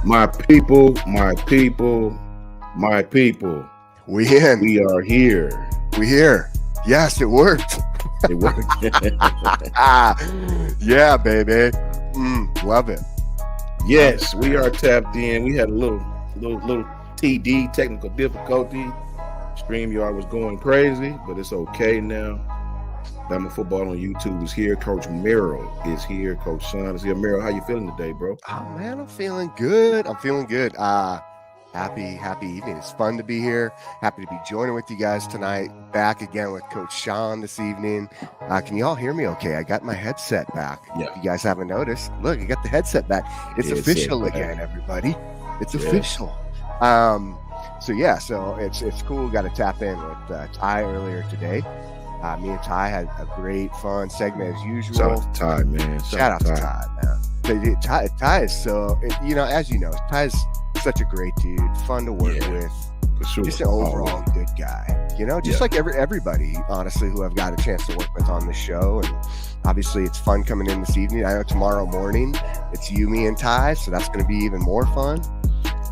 My people, my people, my people. We in. We are here. We here. Yes, it worked. It worked. Yeah, baby. Love it. Yes, we are tapped in. We had a little TD, technical difficulty. StreamYard was going crazy, but it's okay now. Bama Football on YouTube is here. Coach Merrill is here. Coach Sean is here. Merrill, how you feeling today, bro? Oh man, I'm feeling good. Happy evening. It's fun to be here. Happy to be joining with you guys tonight. Back again with Coach Sean this evening. Can you all hear me okay? I got my headset back. Yeah. If you guys haven't noticed, look, I got the headset back. It's official again, everybody. It's official. So it's cool. We got to tap in with Ty earlier today. Me and Ty had a great, fun segment as usual. Shout out to Ty, man. Shout out to Ty, man. Ty is so, as you know, Ty's such a great dude, fun to work with. For sure. Just an overall good guy. Just like everybody, honestly, who I've got a chance to work with on this show. And obviously, it's fun coming in this evening. I know tomorrow morning it's you, me, and Ty, so that's going to be even more fun.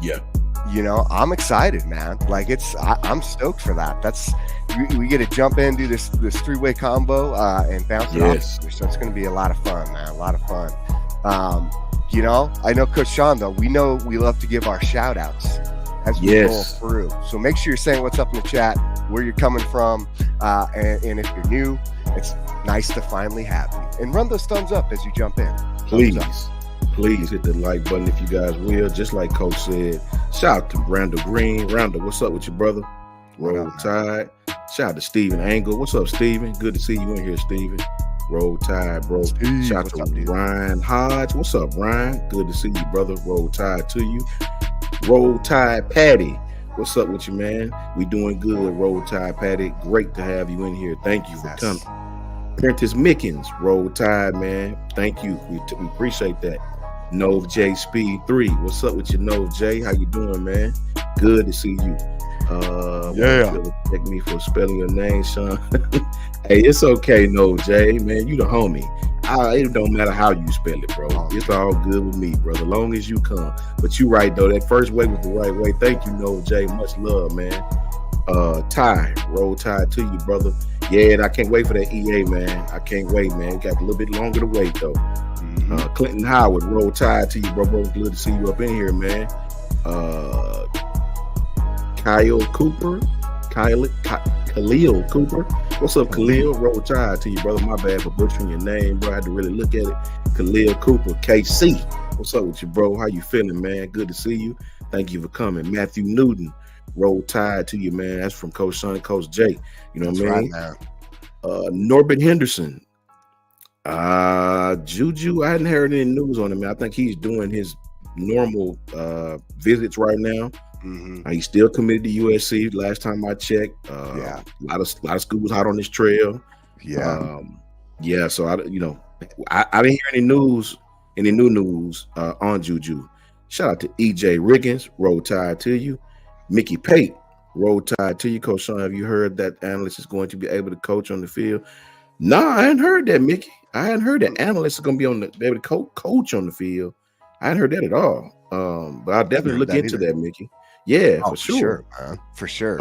Yeah. I'm excited, man. Like I'm stoked for that. We get to jump in, do this three-way combo, and bounce it off. So it's going to be a lot of fun, man. A lot of fun. I know Coach Sean, though, we know we love to give our shout outs as we roll through. So make sure you're saying what's up in the chat, where you're coming from. And if you're new, it's nice to finally have you. And run those thumbs up as you jump in. Please hit the like button if you guys will. Just like Coach said, shout out to Randall Green. Randall, what's up with you, brother? Roll Tide. Shout out to Steven Angle. What's up, Steven? Good to see you in here, Steven. Roll Tide, bro. Shout out to Ryan Hodge. What's up, Ryan? Good to see you, brother. Roll Tide to you. Roll Tide Patty. What's up with you, man? We doing good, Roll Tide Patty. Great to have you in here. Thank you for coming. Prentice Mickens, Roll Tide, man. Thank you. We appreciate that. Nove J Speed 3. What's up with you, Nove J? How you doing, man? Good to see you. Check me for spelling your name, Sean. Hey, it's okay, Nove J, man. You the homie. It don't matter how you spell it, bro. It's all good with me, brother. Long as you come. But you right though. That first way was the right way. Thank you, Nove J. Much love, man. Ty, Roll Tide to you, brother. Yeah, and I can't wait for that EA, man. I can't wait, man. We got a little bit longer to wait though. Clinton Howard, Roll Tide to you, bro. Good to see you up in here, man. Khalil Cooper. What's up, Khalil? Roll Tide to you, brother. My bad for butchering your name, bro. I had to really look at it. Khalil Cooper, KC. What's up with you, bro? How you feeling, man? Good to see you. Thank you for coming. Matthew Newton, Roll Tide to you, man. That's from Coach Son and Coach Jay. You know what I mean? Right, Norbert Henderson. Juju, I hadn't heard any news on him, man. I think he's doing his normal visits right now. He's still committed to USC. Last time I checked, a lot of schools out on this trail. So I didn't hear any new news on Juju. Shout out to EJ Riggins, Roll Tide to you. Mickey Pate, Roll Tide to you. Coach Sean, have you heard that analyst is going to be able to coach on the field? No, I hadn't heard that, Mickey. I hadn't heard that analysts are going to be able to coach on the field. I hadn't heard that at all. But I'll definitely look into that, Mickey. Yeah, for sure, man. For sure.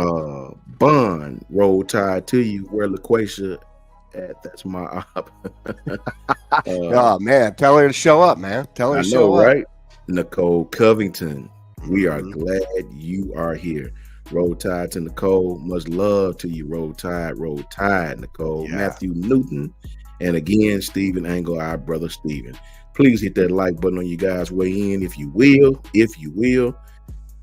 Bond, Roll Tide to you. Where LaQuasia at? That's my op. Oh man, tell her to show up, man. Tell her to show up. Right? Nicole Covington, we are glad you are here. Roll Tide to Nicole. Much love to you, Roll Tide, Nicole. Yeah. Matthew Newton. And again, Stephen Angle, our brother Stephen. Please hit that like button on you guys. Weigh in if you will.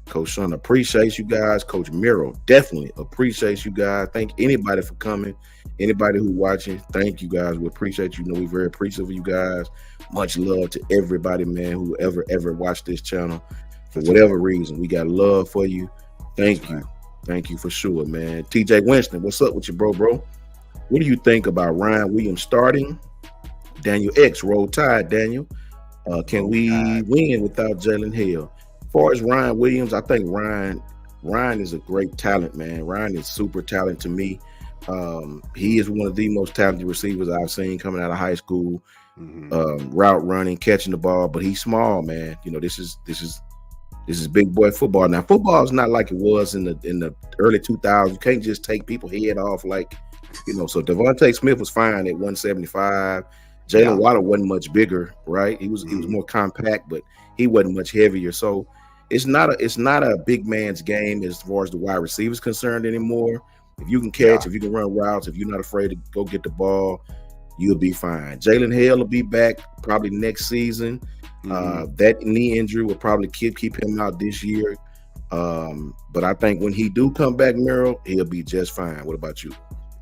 Coach Sean appreciates you guys. Coach Merrill definitely appreciates you guys. Thank anybody for coming. Anybody who watching, thank you guys. We appreciate you. We're very appreciative of you guys. Much love to everybody, man, who ever watched this channel. For whatever reason, we got love for you. Thank you. Thank you for sure, man. TJ Winston, what's up with you, bro? What do you think about Ryan Williams starting? Daniel X, Roll Tide, Daniel. Can we win without Jalen Hill? As far as Ryan Williams, I think Ryan is a great talent, man. Ryan is super talented to me. He is one of the most talented receivers I've seen coming out of high school. Route running, catching the ball, but he's small, man. This is This is big boy football. Now, football is not like it was in the early 2000s. You can't just take people's head off like, So Devontae Smith was fine at 175. Jalen Waddle wasn't much bigger, right? He was more compact, but he wasn't much heavier. So it's not a big man's game as far as the wide receivers concerned anymore. If you can catch, if you can run routes, if you're not afraid to go get the ball, you'll be fine. Jalen Hale will be back probably next season. That knee injury will probably keep him out this year. But I think when he do come back, Merrill, he'll be just fine. What about you?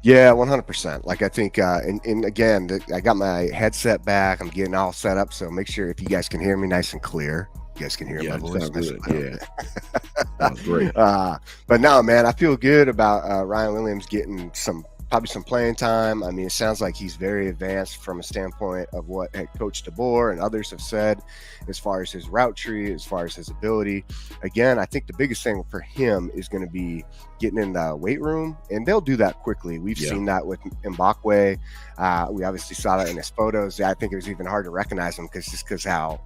Yeah, 100%. Like I think, and again, I got my headset back. I'm getting all set up. So make sure if you guys can hear me nice and clear, you guys can hear my voice. Good. That's great. But no, man, I feel good about Ryan Williams getting probably some playing time. I mean, it sounds like he's very advanced from a standpoint of what head coach DeBoer and others have said as far as his route tree, as far as his ability. Again, I think the biggest thing for him is going to be getting in the weight room, and they'll do that quickly. We've seen that with Mbakwe. We obviously saw that in his photos. I think it was even hard to recognize him because how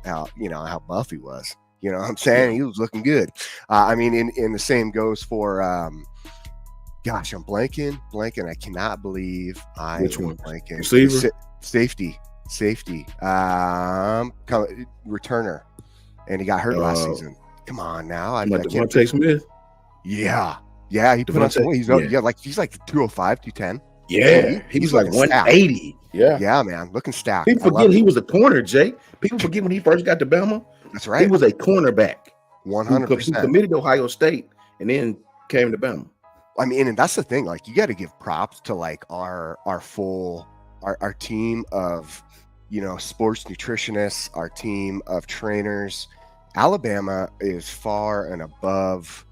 buff he was. You know what I'm saying? He was looking good. I mean, in the same goes for gosh, I'm blanking. I cannot believe Which one? Blanking. Receiver? Safety. Returner. And he got hurt last season. Come on now. Devontae Smith? Yeah. He put on some weight. He's like 205, 210. Yeah. He was like 180. Yeah. Yeah, man. Looking stacked. People forget he was a corner, Jay. People forget when he first got to Bama. That's right. He was a cornerback. 100%. He committed to Ohio State and then came to Bama. I mean, and that's the thing. Like, you got to give props to like our team of, sports nutritionists, our team of trainers. Alabama is far and above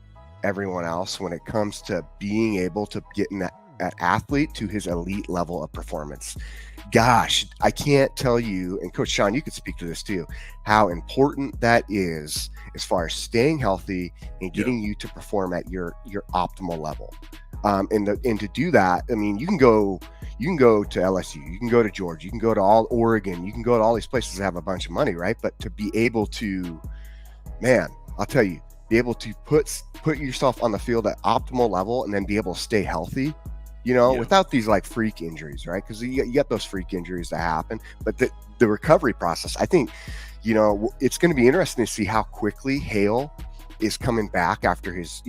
everyone else when it comes to being able to get an athlete to his elite level of performance. Gosh, I can't tell you, and Coach Sean, you could speak to this too, how important that is as far as staying healthy and getting you to perform at your optimal level. And to do that, I mean, you can go to LSU, you can go to Georgia, you can go to Oregon, you can go to all these places that have a bunch of money, right? But to be able to, man, I'll tell you, be able to put yourself on the field at optimal level and then be able to stay healthy, without these like freak injuries, right? Because you get those freak injuries that happen. But the recovery process, I think, it's going to be interesting to see how quickly Hale is coming back after his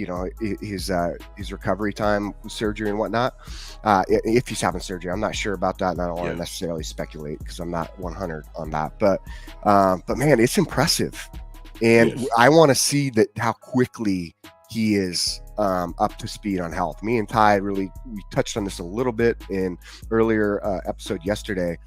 recovery time, surgery and whatnot. If he's having surgery, I'm not sure about that, and I don't want to necessarily speculate because I'm not 100 on that. But man, it's impressive, and I want to see how quickly he is up to speed on health. Me and Ty we touched on this a little bit in earlier episode yesterday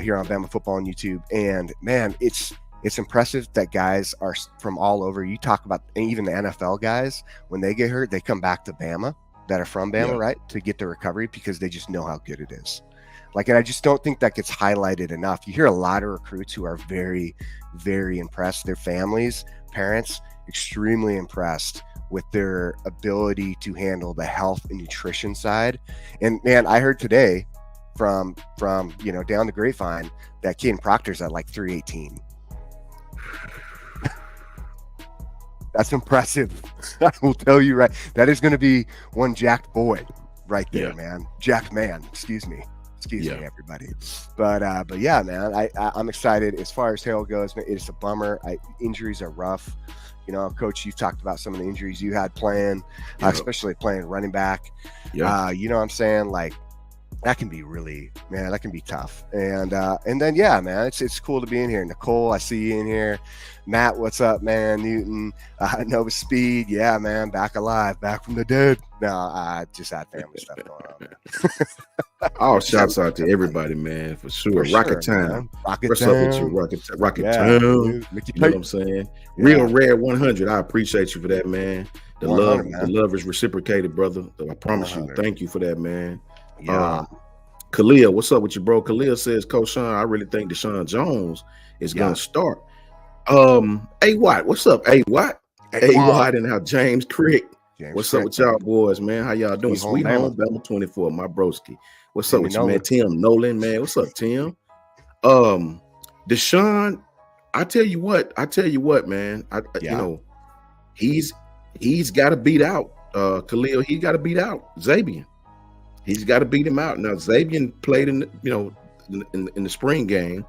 here on Bama Football on YouTube, and man, it's impressive that guys are from all over. You talk about, and even the NFL guys, when they get hurt, they come back to Bama, that are from Bama, right, to get the recovery because they just know how good it is. Like, and I just don't think that gets highlighted enough. You hear a lot of recruits who are very, very impressed. Their families, parents, extremely impressed with their ability to handle the health and nutrition side. And man, I heard today from down the grapevine that Caden Proctor's at like 318. That's impressive. I will tell you, right, that is going to be one jacked boy right there, man. Jacked man. Excuse me, everybody. But yeah, man, I'm excited. As far as Hale goes, man, it's a bummer. Injuries are rough. Coach, you've talked about some of the injuries you had playing, especially playing running back. You know what I'm saying? Like, that can be that can be tough. And then, yeah, man, it's cool to be in here. Nicole, I see you in here. Matt, what's up, man? Newton, Nova Speed. Yeah, man, back alive, back from the dead. No, I just had family stuff going on, man. All shouts out to everybody, man, for sure. Rocket Time. What's up with you, Rocket Time? You know what I'm saying? Real Rare 100. I appreciate you for that, man. The love is reciprocated, brother. I promise you. Thank you for that, man. Yeah. Khalil, what's up with you, bro? Khalil says, Coach Sean, I really think Deshaun Jones is going to start. A Watt, what's up? A Watt and how James Crick. What's up with y'all boys, man? How y'all doing? Sweet home Bama 24, my broski. What's up with you, man? Tim Nolan, man. What's up, Tim? Deshaun, I tell you what, man. he's got to beat out Khalil. He's got to beat out Zabian. He's got to beat him out. Now Zabian played in the spring game.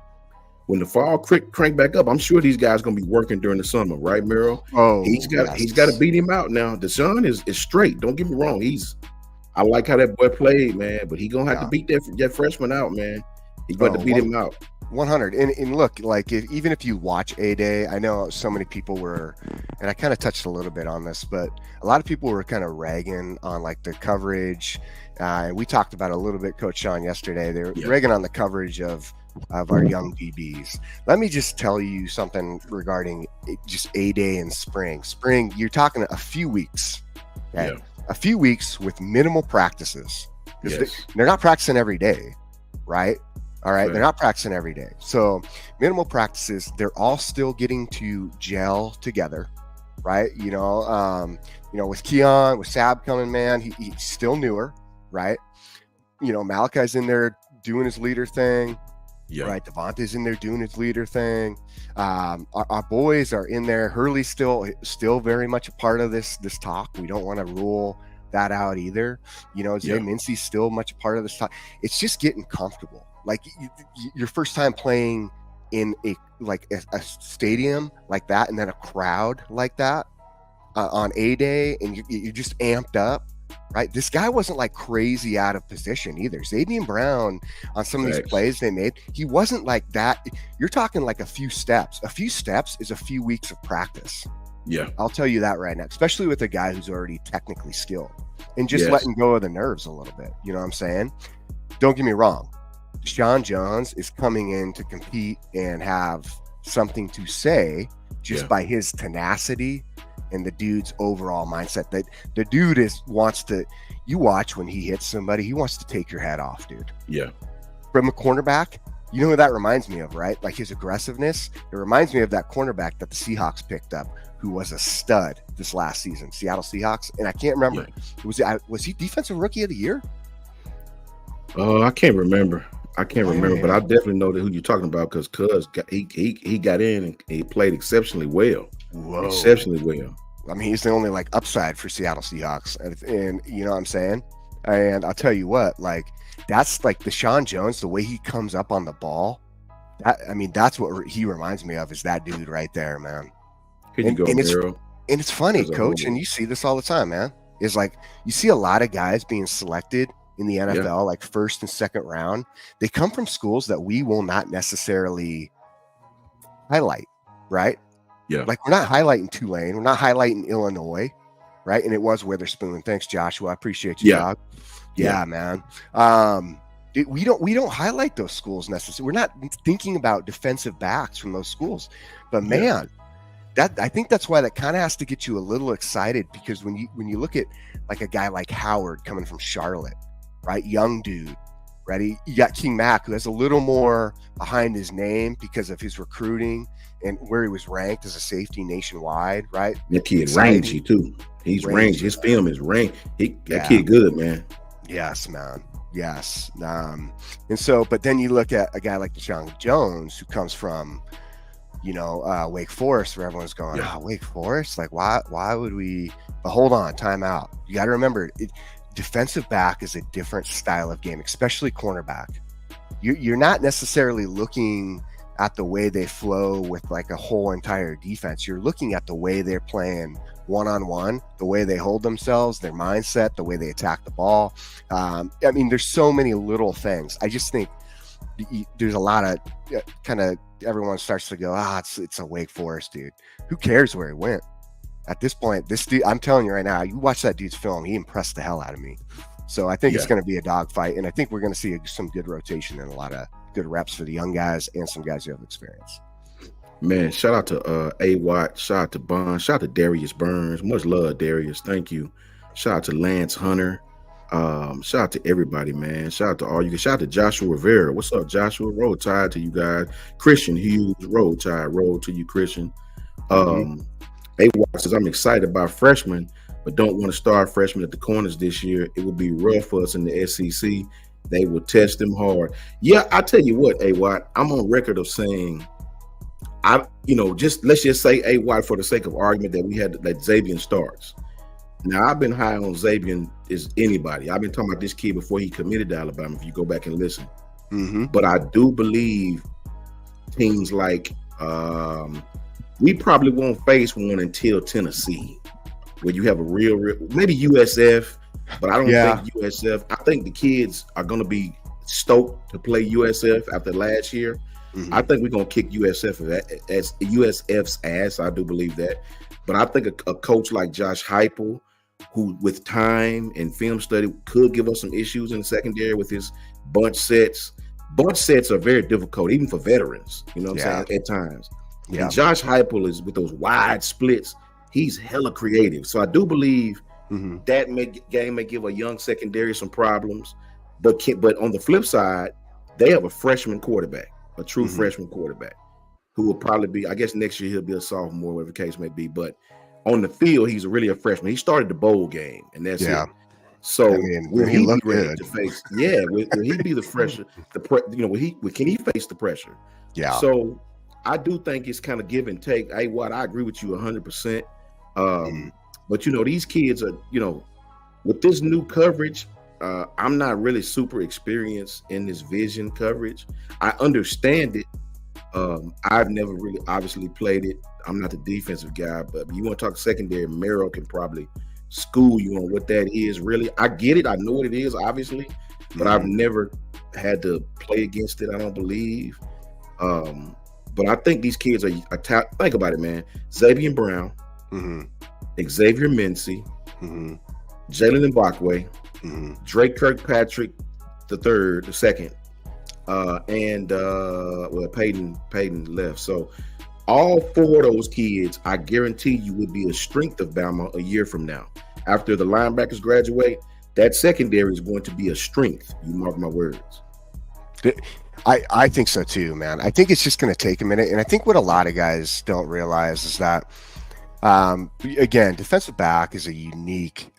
When the fall crank back up, I'm sure these guys going to be working during the summer, right, Miro? Oh, he's got to beat him out now. Deshaun is straight. Don't get me wrong. I like how that boy played, man, but he gonna have to beat that freshman out, man. He's going to beat him out. 100. And look, like even if you watch A-Day, I know so many people were, and I kind of touched a little bit on this, but a lot of people were kind of ragging on like the coverage. And we talked about it a little bit, Coach Sean, yesterday. They were ragging on the coverage of our young DBs. Let me just tell you something regarding just A-Day and spring. Spring, you're talking a few weeks. Okay? Yeah. A few weeks with minimal practices. Yes. They're not practicing every day, right? All right. They're not practicing every day. So minimal practices, they're all still getting to gel together, right? With Keon, with Sab coming, man, he's still newer, right? Malachi's in there doing his leader thing. Yeah. Right. Devontae's in there doing his leader thing. Our boys are in there. Hurley's still very much a part of this talk. We don't want to rule that out either. Zay Mincy's still much a part of this talk. It's just getting comfortable. Like your first time playing in a stadium like that, and then a crowd like that on A-Day, and you're just amped up. Right, this guy wasn't like crazy out of position either. Xavier Brown on some of these plays they made, he wasn't like that. You're talking like a few steps. A few steps is a few weeks of practice. Yeah, I'll tell you that right now, especially with a guy who's already technically skilled and just letting go of the nerves a little bit. You know what I'm saying? Don't get me wrong. Deshaun Jones is coming in to compete and have something to say just by his tenacity and the dude's overall mindset. That the dude you watch when he hits somebody, he wants to take your head off, dude. Yeah. From a cornerback, you know who that reminds me of, right? Like his aggressiveness. It reminds me of that cornerback that the Seahawks picked up, who was a stud this last season, Seattle Seahawks. And I can't remember. Was he defensive rookie of the year? I can't remember. But I definitely know who you're talking about because he got in and he played exceptionally well. Whoa. Exceptionally well. I mean, he's the only like upside for Seattle Seahawks, and you know what I'm saying. And I'll tell you what, like that's like Deshaun Jones, the way he comes up on the ball. That's what he reminds me of, is that dude right there, man. Here you go, and it's funny, Coach, and you see this all the time, man. Is like you see a lot of guys being selected in the NFL, like first and second round. They come from schools that we will not necessarily highlight, right? Yeah. Like we're not highlighting Tulane, we're not highlighting Illinois, right? And it was Witherspoon. Thanks, Joshua. I appreciate you, dog. Yeah, man. We don't highlight those schools necessarily. We're not thinking about defensive backs from those schools. But man, I think that's why that kind of has to get you a little excited, because when you look at like a guy like Howard coming from Charlotte, right? Young dude, right? You got King Mack, who has a little more behind his name because of his recruiting and where he was ranked as a safety nationwide, right? That kid rangy too. He's rangy. His film is rangy. That kid good, man. Yes, man. Yes. And so, but then you look at a guy like Deshaun Jones, who comes from, Wake Forest, where everyone's going, Wake Forest? Like, why would we? But hold on, time out. You got to remember, defensive back is a different style of game, especially cornerback. You're not necessarily looking at the way they flow with like a whole entire defense. You're looking at the way they're playing one-on-one, the way they hold themselves, their mindset, the way they attack the ball. There's so many little things. I just think there's a lot of kind of everyone starts to go, it's a Wake Forest dude. Who cares where he went? At this point, this dude, I'm telling you right now, you watch that dude's film, he impressed the hell out of me. So I think it's going to be a dogfight, and I think we're going to see some good rotation and a lot of good reps for the young guys and some guys who have experience. Man, shout out to A-Watt, shout out to Bond, shout out to Darius Burns. Much love, Darius. Thank you. Shout out to Lance Hunter. Shout out to everybody, man. Shout out to all you. Shout out to Joshua Rivera. What's up, Joshua? Roll Tide to you guys. Christian Hughes, Roll Tide. Roll to you, Christian. A-Watt says, I'm excited about freshmen, but don't want to start freshmen at the corners this year. It will be rough for us in the SEC. They will test them hard. Yeah, I tell you what, A-Watt, I'm on record of saying just let's just say AY for the sake of argument that we had that Xavier starts. Now I've been high on Xavier as anybody. I've been talking about this kid before he committed to Alabama. If you go back and listen, but I do believe teams like we probably won't face one until Tennessee, where you have a real maybe USF, but I don't think USF. I think the kids are going to be stoked to play USF after last year. I think we're going to kick USF's ass. I do believe that. But I think a coach like Josh Heupel, who with time and film study could give us some issues in the secondary with his bunch sets. Bunch sets are very difficult, even for veterans, you know what I'm saying, at times. And Josh Heupel is with those wide splits. He's hella creative. So I do believe that game may give a young secondary some problems. But on the flip side, they have a freshman quarterback, a true freshman quarterback, who will probably be, I guess next year he'll be a sophomore, whatever the case may be. But on the field, he's really a freshman. He started the bowl game, and that's it. So will he be ready to face? Will he be the pressure? Can he face the pressure? Yeah. So I do think it's kind of give and take. I agree with you 100%. But these kids are, with this new coverage, I'm not really super experienced in this vision coverage. I understand it. I've never really obviously played it. I'm not the defensive guy, but you want to talk secondary, Merrill can probably school you on what that is. Really, I get it. I know what it is, obviously, but I've never had to play against it. I don't believe. But I think these kids are think about it, man. Xavier Brown, Xavier Mincy, Jalen Mbakwe, Drake Kirkpatrick the second, and Peyton left. So all four of those kids, I guarantee you, would be a strength of Bama a year from now. After the linebackers graduate, that secondary is going to be a strength. You mark my words. I think so too, man. I think it's just going to take a minute. And I think what a lot of guys don't realize is that, again, defensive back is a unique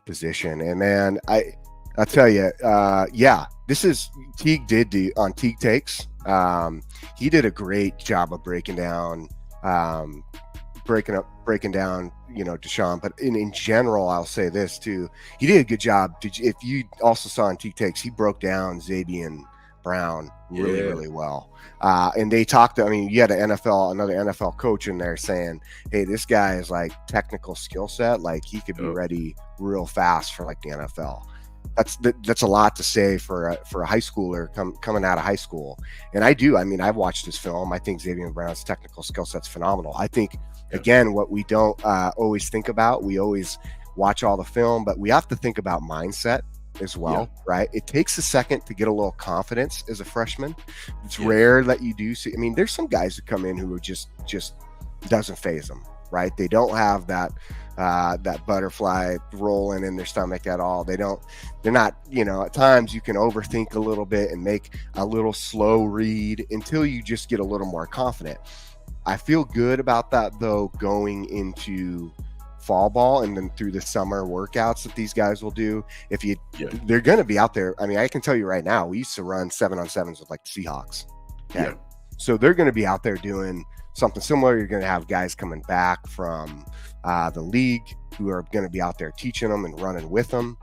position. And man, I'll tell you, this is Teague did on Teague Takes. He did a great job of breaking down, Deshaun. But in general, I'll say this too. He did a good job. If you also saw on Teague Takes, he broke down Xavier Brown really well. And they talked you had another NFL coach in there saying, hey, this guy is like technical skill set, like he could be ready real fast for like the NFL. That's a lot to say for a high schooler coming out of high school. And I've watched this film. I think Xavier Brown's technical skill set's phenomenal. I think again, what we don't always think about, we always watch all the film, but we have to think about mindset as well, right? It takes a second to get a little confidence as a freshman. It's rare that you do see. There's some guys that come in who are just doesn't faze them, right? They don't have that butterfly rolling in their stomach at all. They're not, at times you can overthink a little bit and make a little slow read until you just get a little more confident. I feel good about that though, going into fall ball and then through the summer workouts that these guys will do. They're going to be out there. I can tell you right now, we used to run 7-on-7s with like the Seahawks. Okay? Yeah. So they're going to be out there doing something similar. You're going to have guys coming back from the league who are going to be out there teaching them and running with them.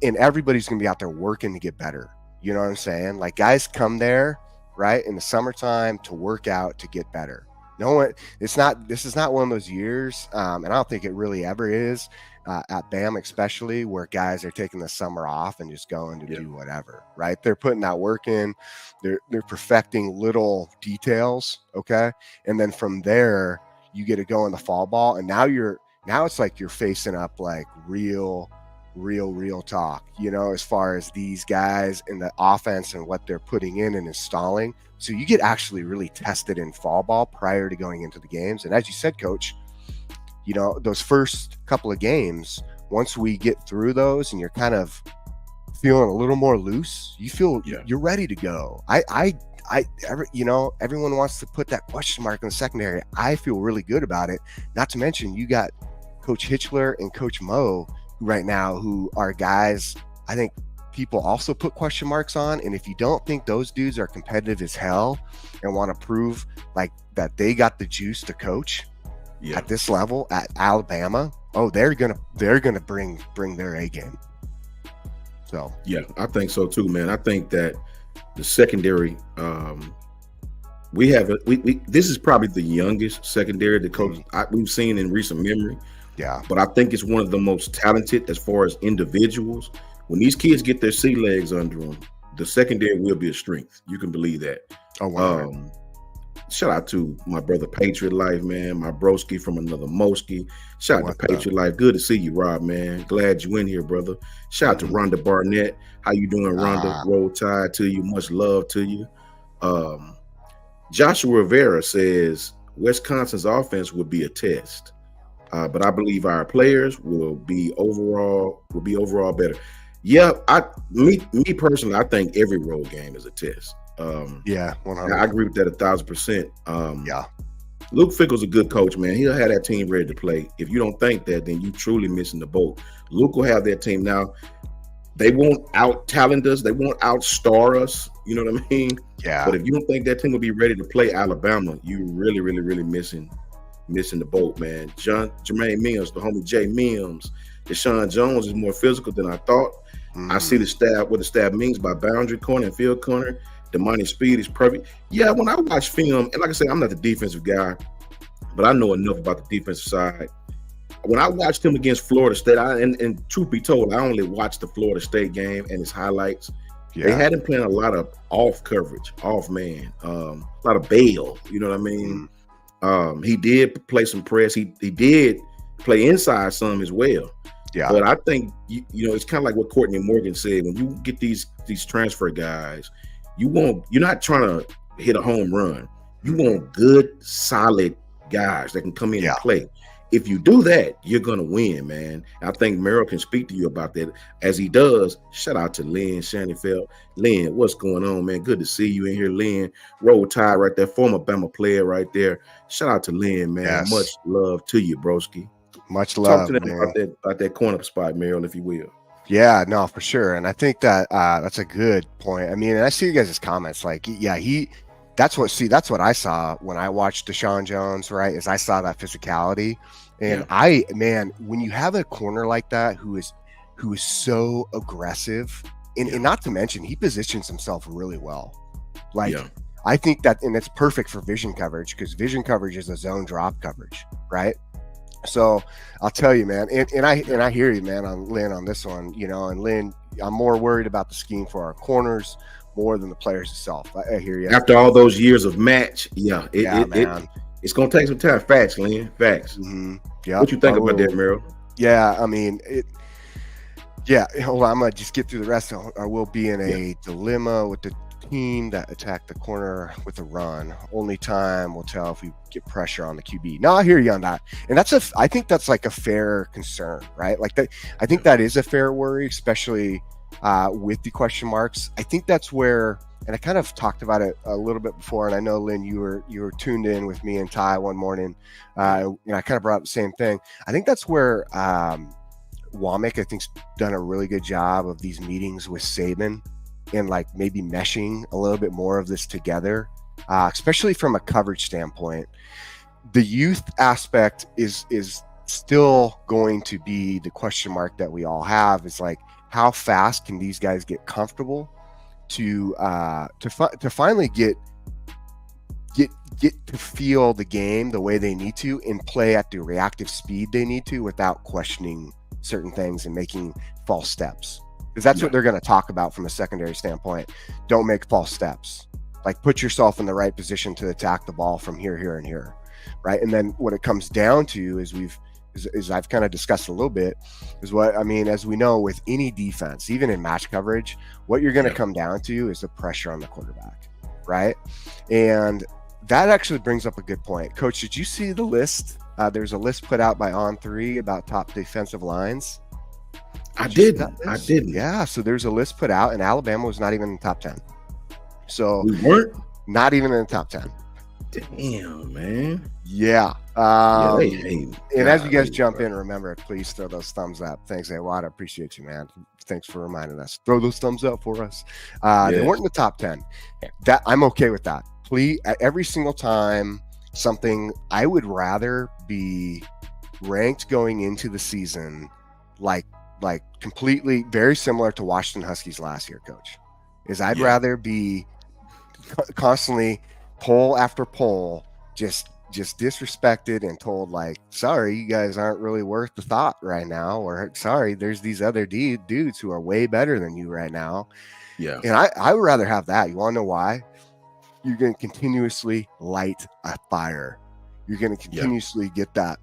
And everybody's going to be out there working to get better. You know what I'm saying? Like guys come there, right, in the summertime to work out to get better. This is not one of those years, and I don't think it really ever is at Bama, especially where guys are taking the summer off and just going to do whatever, right? They're putting that work in, they're perfecting little details, okay? And then from there, you get to go in the fall ball, and now it's like you're facing up like real talk, as far as these guys in the offense and what they're putting in and installing. So you get actually really tested in fall ball prior to going into the games. And as you said, Coach, those first couple of games, once we get through those and you're kind of feeling a little more loose, you feel you're ready to go. Everyone wants to put that question mark in the secondary. I feel really good about it. Not to mention you got Coach Hitchler and Coach Mo right now, who are guys, I think people also put question marks on. And if you don't think those dudes are competitive as hell and want to prove like that they got the juice to coach at this level at Alabama, they're gonna bring their A game. So yeah, I think so too, man. I think that the secondary, we have this is probably the youngest secondary the coach we've seen in recent memory. Yeah, but I think it's one of the most talented as far as individuals. When these kids get their sea legs under them, the secondary will be a strength. You can believe that. Shout out to my brother Patriot Life, man. My broski from another Moski. Shout out to Patriot Life. Good to see you, Rob, man. Glad you in here, brother. Shout out to Rhonda Barnett. How you doing, Rhonda? Roll Tide to you. Much love to you. Joshua Rivera says Wisconsin's offense would be a test, but I believe our players will be overall better. Yeah, me personally, I think every road game is a test. 100%. I agree with that 1,000%. Yeah, Luke Fickle's a good coach, man. He'll have that team ready to play. If you don't think that, then you truly missing the boat. Luke will have that team. Now, they won't out-talent us. They won't out-star us. You know what I mean? Yeah. But if you don't think that team will be ready to play Alabama, you really, really, really missing the boat, man. Jermaine Mims, the homie Jay Mims. Deshaun Jones is more physical than I thought. I see what the staff means by boundary corner and field corner. The money speed is perfect. Yeah, when I watch film, and like I said, I'm not the defensive guy, but I know enough about the defensive side. When I watched him against Florida State, and truth be told, I only watched the Florida State game and its highlights. Yeah. They had him playing a lot of off coverage, off man, a lot of bail. You know what I mean? He did play some press. He did play inside some as well. Yeah. But I think you know it's kind of like what Courtney Morgan said. When you get these transfer guys, you're not trying to hit a home run. You want good, solid guys that can come in and play. If you do that, you're gonna win, man. I think Merrill can speak to you about that as he does. Shout out to Lynn Shanifeld. Lynn, what's going on, man? Good to see you in here, Lynn. Roll Tide right there, former Bama player right there. Shout out to Lynn, man. Yes. Much love to you, broski. Much love. Talk to them about that corner spot, Merrill, if you will. Yeah, no, for sure. And I think that that's a good point. I mean, and I see you guys' comments. Like, that's what I saw when I watched Deshaun Jones, right? Is I saw that physicality. And when you have a corner like that who is so aggressive, and not to mention he positions himself really well. Like I think that, and it's perfect for vision coverage, because vision coverage is a zone drop coverage, right? So I'll tell you, man, and I hear you, man, on Lynn on this one, you know, and Lynn, I'm more worried about the scheme for our corners more than the players itself. I hear you. After all those years of match, it's gonna take some time. Facts, Lynn. Facts. Mm-hmm. Yeah. What you think about that, Merrill? Yeah, I mean, hold on, I'm gonna just get through the rest. I will be in a dilemma with the team that attacked the corner with a run. Only time will tell if we get pressure on the QB. No, I hear you on that, and I think that's like a fair concern, right? Like that, I think that is a fair worry, especially with the question marks. I think that's where, and I kind of talked about it a little bit before, and I know, Lynn, you were tuned in with me and Ty one morning, and I kind of brought up the same thing. I think that's where Womack, I think, done a really good job of these meetings with Saban and like maybe meshing a little bit more of this together, especially from a coverage standpoint. The youth aspect is still going to be the question mark that we all have. Is like, how fast can these guys get comfortable to finally get to feel the game the way they need to and play at the reactive speed they need to without questioning certain things and making false steps. Because that's what they're going to talk about from a secondary standpoint. Don't make false steps. Like, put yourself in the right position to attack the ball from here, here, and here, right? And then what it comes down to is I've kind of discussed a little bit, is what I mean, as we know with any defense, even in match coverage, what you're going to come down to is the pressure on the quarterback, right? And that actually brings up a good point. Coach, did you see the list? There's a list put out by On3 about top defensive lines. I didn't. Yeah, so there's a list put out, and Alabama was not even in the top 10. So we weren't? Not even in the top 10. Damn, man. Yeah. And as you guys jump in, remember, please throw those thumbs up. Thanks, Awad. I appreciate you, man. Thanks for reminding us. Throw those thumbs up for us. They weren't in the top 10. That I'm okay with that. Please, every single time something, I would rather be ranked going into the season like completely very similar to Washington Huskies last year, coach. I'd rather be constantly poll after poll just disrespected and told like, sorry, you guys aren't really worth the thought right now, or sorry, there's these other dudes who are way better than you right now. Yeah. And I would rather have that. You want to know why? You're going to continuously light a fire. You're going to continuously get that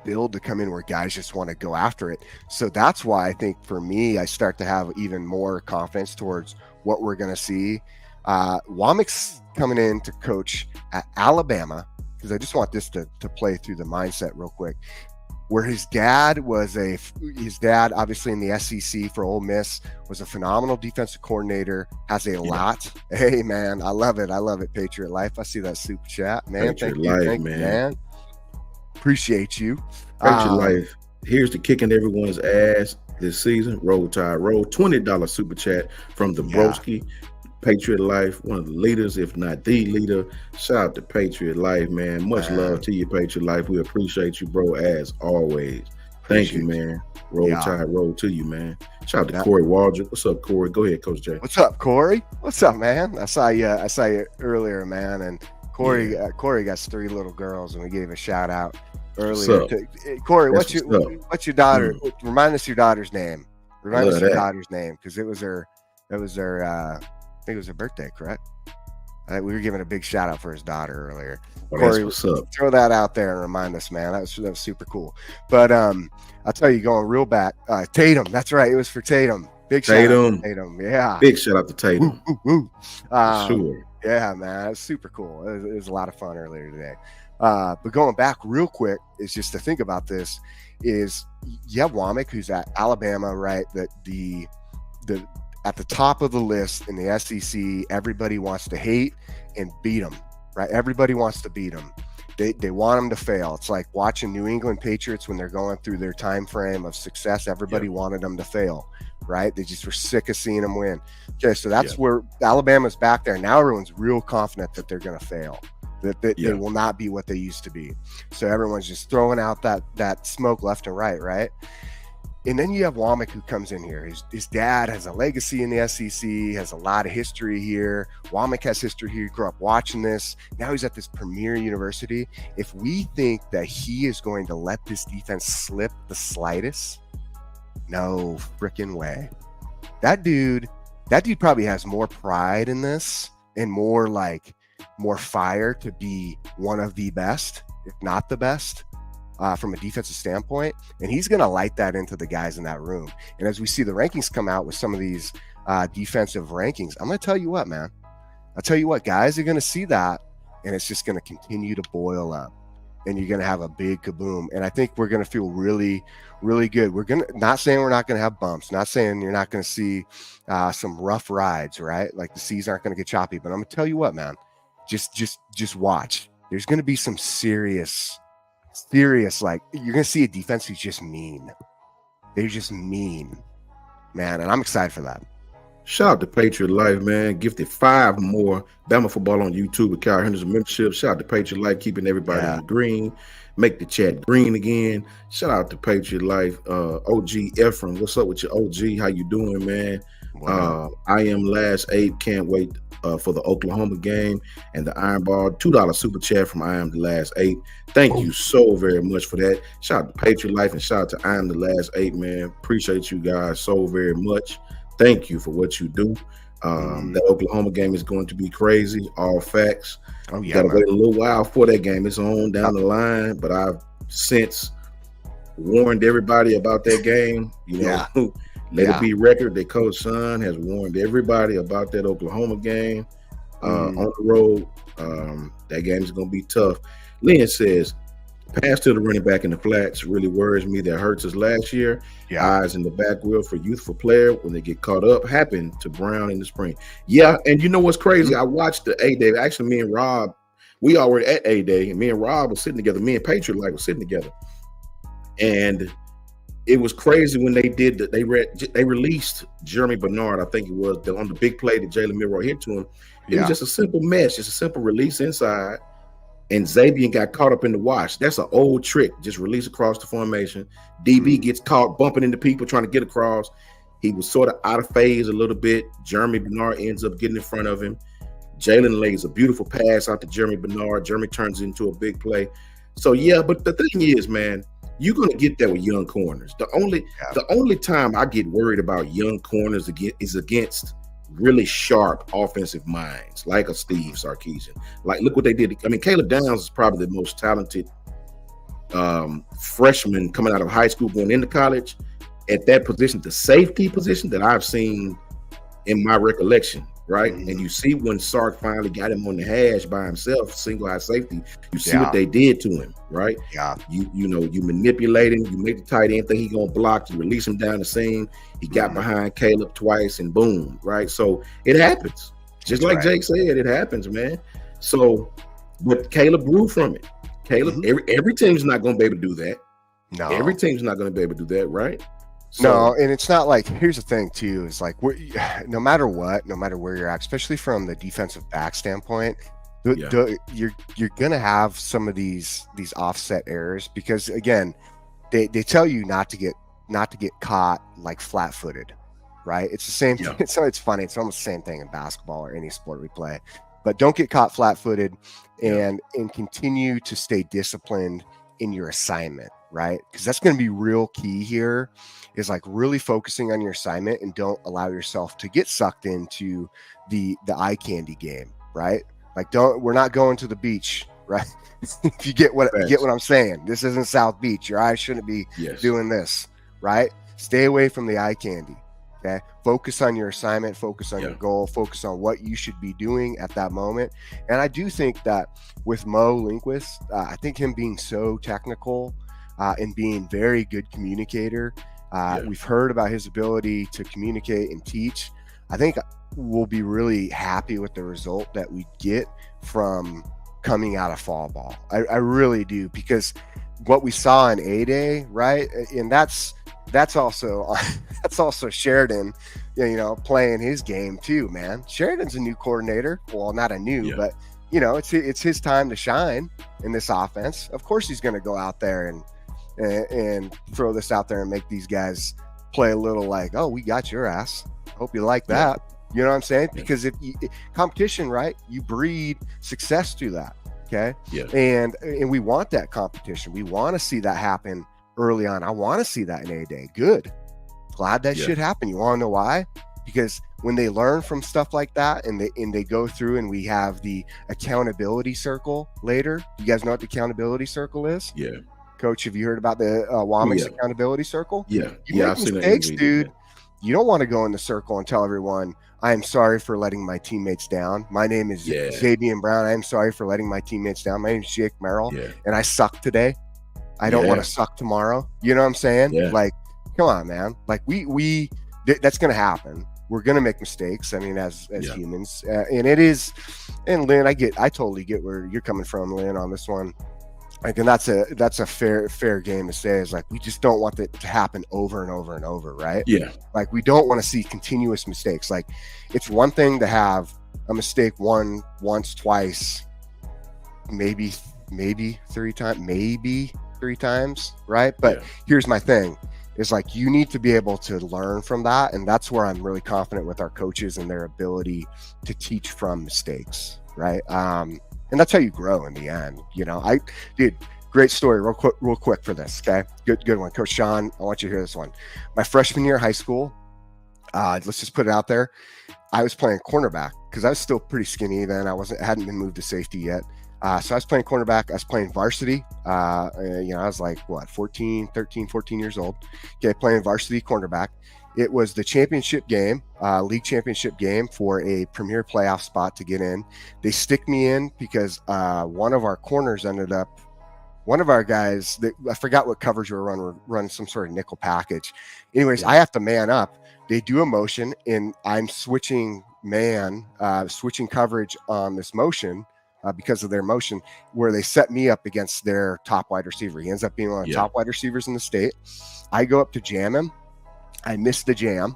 build to come in where guys just want to go after it. So that's why I think for me, I start to have even more confidence towards what we're going to see. Womack's coming in to coach at Alabama, because I just want this to play through the mindset real quick, where his dad obviously in the SEC for Ole Miss was a phenomenal defensive coordinator, has a lot. Hey man, I love it. Patriot Life. I see that super chat, man. Patriot Thank Life, you, man. Appreciate you. Patriot Life. Here's to kicking everyone's ass this season. Roll Tide, roll. $20 super chat from the Broski. Patriot Life, one of the leaders, if not the leader. Shout out to Patriot Life, man. Much love to you, Patriot Life. We appreciate you, bro, as always. Thank you, man. Roll Tide, roll to you, man. Shout out to Corey Waldrop. What's up, Corey? Go ahead, Coach Jay. What's up, Corey? What's up, man? I saw you earlier, man. And Corey got 3 little girls, and we gave a shout out earlier. Corey, what's your daughter? Remind us your daughter's name. Because it was her. I think it was her birthday, correct? We were giving a big shout out for his daughter earlier. Corey, what's up? Throw that out there and remind us, man. That was super cool. But I'll tell you, going real back, Tatum. That's right. It was for Tatum. Big shout out to Tatum. Yeah. Big shout out to Tatum. Sure. Yeah, man. It was super cool. It was a lot of fun earlier today. But going back real quick is just to think about this is Womack, who's at Alabama, right? That the at the top of the list in the SEC, everybody wants to hate and beat them, right? Everybody wants to beat them. They want them to fail. It's like watching New England Patriots when they're going through their time frame of success. Everybody wanted them to fail, right? They just were sick of seeing them win. Okay, so that's where Alabama's back there. Now everyone's real confident that they're going to fail, that they will not be what they used to be. So everyone's just throwing out that smoke left and right? And then you have Womack who comes in here. His dad has a legacy in the SEC, has a lot of history here. Womack has history here. He grew up watching this. Now he's at this premier university. If we think that he is going to let this defense slip the slightest, no freaking way. That dude probably has more pride in this and more fire to be one of the best, if not the best. From a defensive standpoint, and he's going to light that into the guys in that room. And as we see the rankings come out with some of these defensive rankings, I'm going to tell you what, man. I'll tell you what, guys are going to see that, and it's just going to continue to boil up, and you're going to have a big kaboom. And I think we're going to feel really, really good. Not saying we're not going to have bumps, not saying you're not going to see some rough rides, right? Like the seas aren't going to get choppy, but I'm going to tell you what, man. Just watch. There's going to be some serious, like you're gonna see a defense who's just mean. They're just mean, man, and I'm excited for that. Shout out to Patriot Life, man. Gifted 5 more Bama football on YouTube with Kyle Henderson membership. Shout out to Patriot Life, keeping everybody in the green. Make the chat green again. Shout out to Patriot Life. OG Ephraim, what's up with your OG? How you doing, man? I am last 8. Can't wait for the Oklahoma game and the Iron Ball. $2 super chat from I am the last 8. Thank you so very much for that. Shout out to Patriot Life and shout out to I am the last 8, man. Appreciate you guys so very much. Thank you for what you do. That Oklahoma game is going to be crazy. All facts. Oh yeah, gotta wait a little while for that game. It's on down the line, but I've since warned everybody about that game. Let it be record that Coach Son has warned everybody about that Oklahoma game on the road. That game is going to be tough. Lynn says, pass to the running back in the flats really worries me. That hurts us last year. Eyes in the back wheel for youthful player when they get caught up. Happened to Brown in the spring. Yeah, and you know what's crazy? I watched the A-Day. Actually, me and Rob, we all were at A-Day, and me and Rob were sitting together. Me and Patriot Life were sitting together. And it was crazy when they did that. They released Jeremy Bernard, I think it was, on the big play that Jalen Milroy hit to him. It was just a simple mesh, just a simple release inside, and Xavier got caught up in the wash. That's an old trick. Just release across the formation. DB gets caught bumping into people trying to get across. He was sort of out of phase a little bit. Jeremy Bernard ends up getting in front of him. Jalen lays a beautiful pass out to Jeremy Bernard. Jeremy turns it into a big play. So yeah, but the thing is, man, you're gonna get that with young corners. The only time I get worried about young corners is against really sharp offensive minds, like a Steve Sarkisian. Like, look what they did. I mean, Caleb Downs is probably the most talented freshman coming out of high school going into college at that position, the safety position, that I've seen in my recollection. Right. Mm-hmm. And you see when Sark finally got him on the hash by himself, single high safety, you see what they did to him. Right. Yeah. You manipulate him, you make the tight end think he gonna block, you release him down the seam. He got behind Caleb twice and boom. Right. So it happens. Just like Jake said, it happens, man. So, but Caleb grew from it. Caleb, every team's not gonna be able to do that. No. Every team's not gonna be able to do that, right? So, no, and it's not like, here's the thing too, is like, no matter what, no matter where you're at, especially from the defensive back standpoint, you're gonna have some of these offset errors, because again, they tell you not to get caught like flat-footed, right? It's the same. It's funny. It's almost the same thing in basketball or any sport we play, but don't get caught flat-footed, and continue to stay disciplined in your assignment, right? Because that's going to be real key here, is like really focusing on your assignment, and don't allow yourself to get sucked into the eye candy game, right? Like, we're not going to the beach, right? If you get what I'm saying. This isn't South Beach. Your eyes shouldn't be doing this, right? Stay away from the eye candy. Okay. Focus on your assignment, focus on your goal, focus on what you should be doing at that moment. And I do think that with Mo Lindquist, I think him being so technical and being very good communicator, we've heard about his ability to communicate and teach. I think we'll be really happy with the result that we get from coming out of fall ball. I really do, because what we saw in A-Day, right? And that's also Sheridan, playing his game too, man. Sheridan's a new coordinator. Well, not a new, but it's his time to shine in this offense. Of course, he's going to go out there and throw this out there and make these guys play a little like, oh, we got your ass. Hope you like that. You know what I'm saying? Because if competition, right? You breed success through that. Okay. Yeah. And we want that competition. We want to see that happen early on. I want to see that in A-Day. Good. Glad that shit happened. You want to know why? Because when they learn from stuff like that, and they go through, and we have the accountability circle later. You guys know what the accountability circle is? Yeah. Coach, have you heard about the Womix accountability circle? Yeah. You make mistakes, dude. You don't want to go in the circle and tell everyone, I am sorry for letting my teammates down. My name is Xavier Brown. I am sorry for letting my teammates down. My name is Jake Merrill, and I suck today. I don't want to suck tomorrow. You know what I'm saying? Yeah. Like, come on, man. Like, we that's going to happen. We're going to make mistakes. I mean, as humans, and it is. And Lynn, I totally get where you're coming from, Lynn, on this one. Like, and that's a fair game to say, is like, we just don't want that to happen over and over and over, right? Yeah. Like, we don't want to see continuous mistakes. Like, it's one thing to have a mistake once, twice, maybe 3 times, right? But here's my thing, is like, you need to be able to learn from that, and that's where I'm really confident with our coaches and their ability to teach from mistakes, right? And that's how you grow in the end. Dude, great story, real quick for this. Okay, good one, Coach Sean. I want you to hear this one. My freshman year of high school, let's just put it out there, I was playing cornerback because I was still pretty skinny then. I hadn't been moved to safety yet. So I was playing cornerback. I was playing varsity. I was like 13, 14 years old. Okay, playing varsity cornerback. It was the championship game, league championship game, for a premier playoff spot to get in. They stick me in because one of our corners one of our guys, I forgot what coverage we were running some sort of nickel package. Anyways, I have to man up. They do a motion, and I'm switching coverage on this motion. because of their motion, where they set me up against their top wide receiver. He ends up being one of the top wide receivers in the state. I go up to jam him. I miss the jam.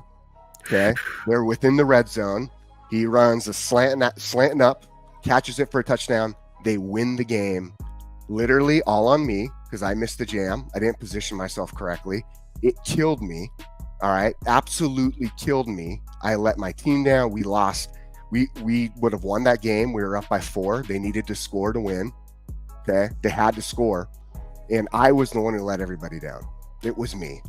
Okay. They're within the red zone. He runs a slanting up, catches it for a touchdown. They win the game. Literally all on me because I missed the jam. I didn't position myself correctly. It killed me. All right. Absolutely killed me. I let my team down. We lost. We would have won that game. We were up by 4. They needed to score to win. Okay. They had to score. And I was the one who let everybody down. It was me.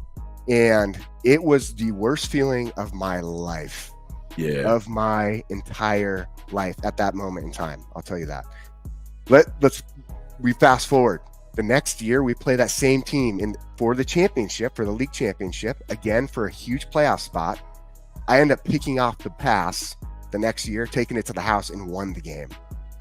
And it was the worst feeling of my life. Yeah. Of my entire life at that moment in time. I'll tell you that. We fast forward. The next year, we play that same team for the championship, for the league championship, again for a huge playoff spot. I end up picking off the pass the next year, taking it to the house, and won the game.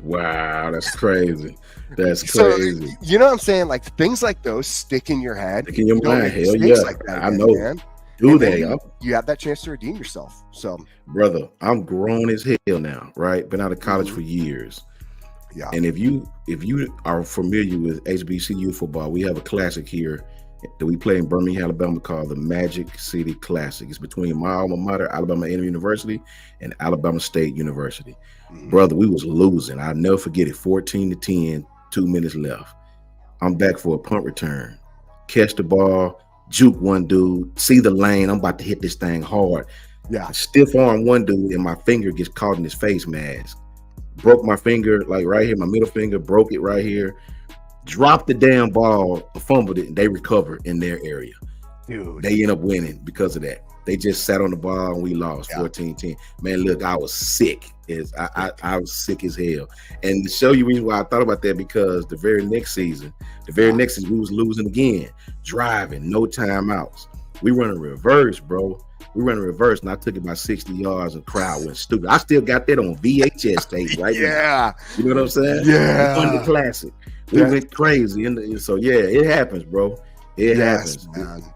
Wow, that's crazy. That's crazy. So, you know what I'm saying? Like things like those stick in your head. Stick in your mind. Hell yeah. Like that I know. Man. Do they? You have that chance to redeem yourself. So, brother, I'm grown as hell now, right? Been out of college for years. Yeah. And if you are familiar with HBCU football, we have a classic here that we play in Birmingham, Alabama called the Magic City Classic. It's between my alma mater, Alabama A&M University, and Alabama State University. Brother, we was losing. I'll never forget it. 14-10, 2 minutes left. I'm back for a punt return. Catch the ball, juke one dude, see the lane. I'm about to hit this thing hard. Yeah. Stiff arm one dude, and my finger gets caught in his face mask. Broke my finger, like right here, my middle finger, broke it right here. Dropped the damn ball, fumbled it, and they recovered in their area. Dude. They end up winning because of that. They just sat on the ball and we lost 14-10. Man, look, I was sick. I was sick as hell. And to show you reason why I thought about that, because the very next season, we was losing again, driving, no timeouts. We run a reverse, bro. We ran a reverse, and I took it by 60 yards, and crowd went stupid. I still got that on VHS tape right now. You know what I'm saying? Yeah. We won the classic. We went crazy. So, yeah, it happens, bro. It happens.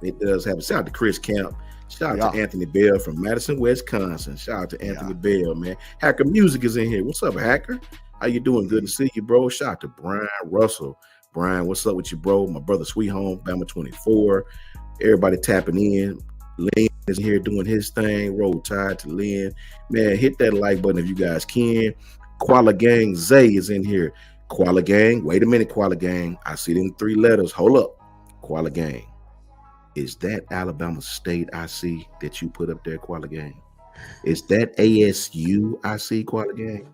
It does happen. Shout out to Chris Camp. Shout out to Anthony Bell from Madison, Wisconsin. Shout out to Anthony Bell, man. Hacker Music is in here. What's up, Hacker? How you doing? Good to see you, bro. Shout out to Brian Russell. Brian, what's up with you, bro? My brother, Sweet Home, Bama 24. Everybody tapping in. Lynn is here doing his thing. Roll Tide to Lynn. Man, hit that like button if you guys can. Koala Gang Zay is in here. Koala Gang. Wait a minute, Koala Gang. I see them 3 letters. Hold up. Koala Gang. Is that Alabama State I see that you put up there, Koala Gang? Is that ASU I see, Koala Gang?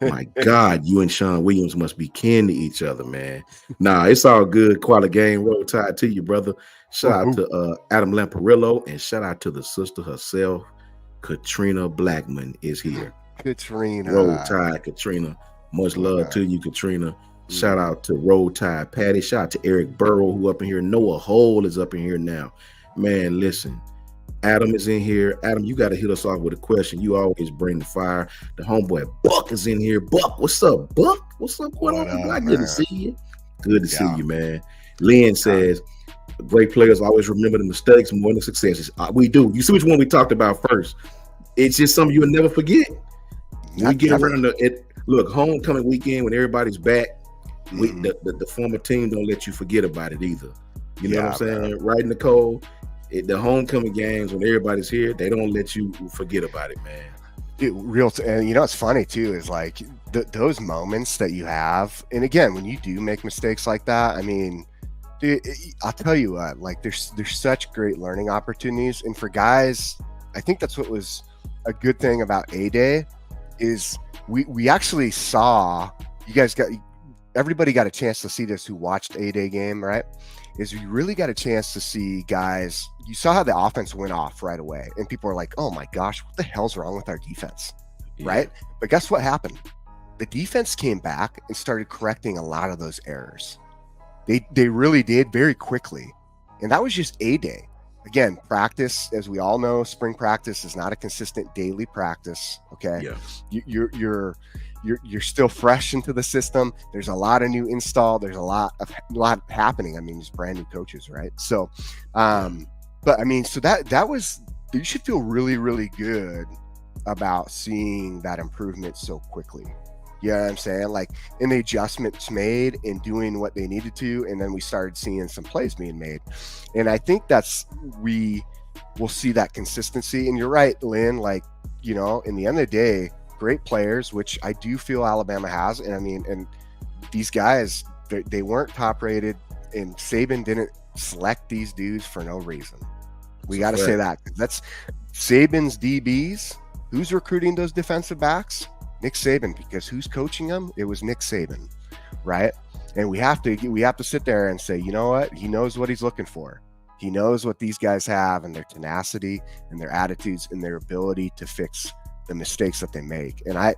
My God, you and Sean Williams must be kin to each other, man. Nah, it's all good. Koala Gang, Roll Tide to you, brother. Shout out to Adam Lamparillo, and shout out to the sister herself, Katrina Blackman is here. Katrina. Roll Tide, Katrina. Much love to you, Katrina. Shout out to Roll Tide Patty. Shout out to Eric Burrow, who up in here. Noah Hole is up in here now. Man, listen. Adam is in here. Adam, you got to hit us off with a question. You always bring the fire. The homeboy Buck is in here. Buck, what's up, Buck? What's up? What up? Good to see you. Good to see you, man. Lynn says, great players always remember the mistakes more than the successes. We do. You see which one we talked about first. It's just something you'll never forget. We get around it. Look, homecoming weekend when everybody's back, the former team don't let you forget about it either. You know what I'm saying? Man. Right, Nicole? The homecoming games when everybody's here, they don't let you forget about it, man. Dude, and you know what's funny too is like those moments that you have, and again, when you do make mistakes like that, I mean, dude, I'll tell you what, like there's such great learning opportunities, and for guys, I think that's what was a good thing about A-Day is we actually saw everybody got a chance to see this who watched A-Day game, right? Is we really got a chance to see guys. You saw how the offense went off right away, and people were like, "Oh my gosh, what the hell's wrong with our defense?" Right? But guess what happened? The defense came back and started correcting a lot of those errors. They really did very quickly, and that was just A-Day. Again, practice, as we all know, spring practice is not a consistent daily practice. Okay, you're still fresh into the system. There's a lot of new install. There's a lot happening. I mean, these brand new coaches, right? So, but I mean, so that was, you should feel really, really good about seeing that improvement so quickly. You know what I'm saying? Like, in the adjustments made and doing what they needed to, and then we started seeing some plays being made. And I think we will see that consistency. And you're right, Lynn, like, you know, in the end of the day, great players, which I do feel Alabama has. And I mean, and these guys, they weren't top rated, and Saban didn't select these dudes for no reason. We got to say that. That's Saban's DBs. Who's recruiting those defensive backs? Nick Saban, because who's coaching them? It was Nick Saban, right? And we have to sit there and say, you know what? He knows what he's looking for. He knows what these guys have, and their tenacity and their attitudes and their ability to fix the mistakes that they make. And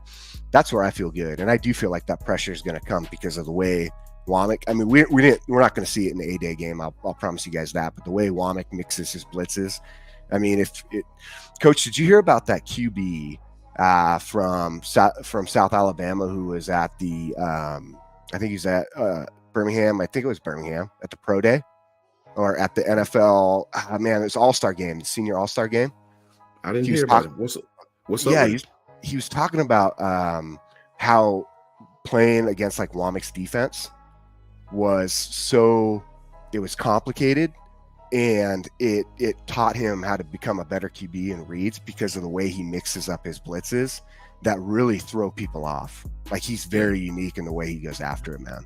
that's where I feel good. And I do feel like that pressure is going to come because of the way Womack, I mean, we're not going to see it in the A-Day game. I'll promise you guys that. But the way Womack mixes his blitzes, I mean, Coach, did you hear about that QB from South Alabama who was at the I think he's at Birmingham. I think it was Birmingham at the Pro Day or at the NFL. Man, it was All-Star game, the senior All-Star game. I didn't hear about it. What's up? Yeah, he was talking about how playing against like Womack's defense it was complicated, and it taught him how to become a better QB in reads because of the way he mixes up his blitzes that really throw people off. Like, he's very unique in the way he goes after it, man.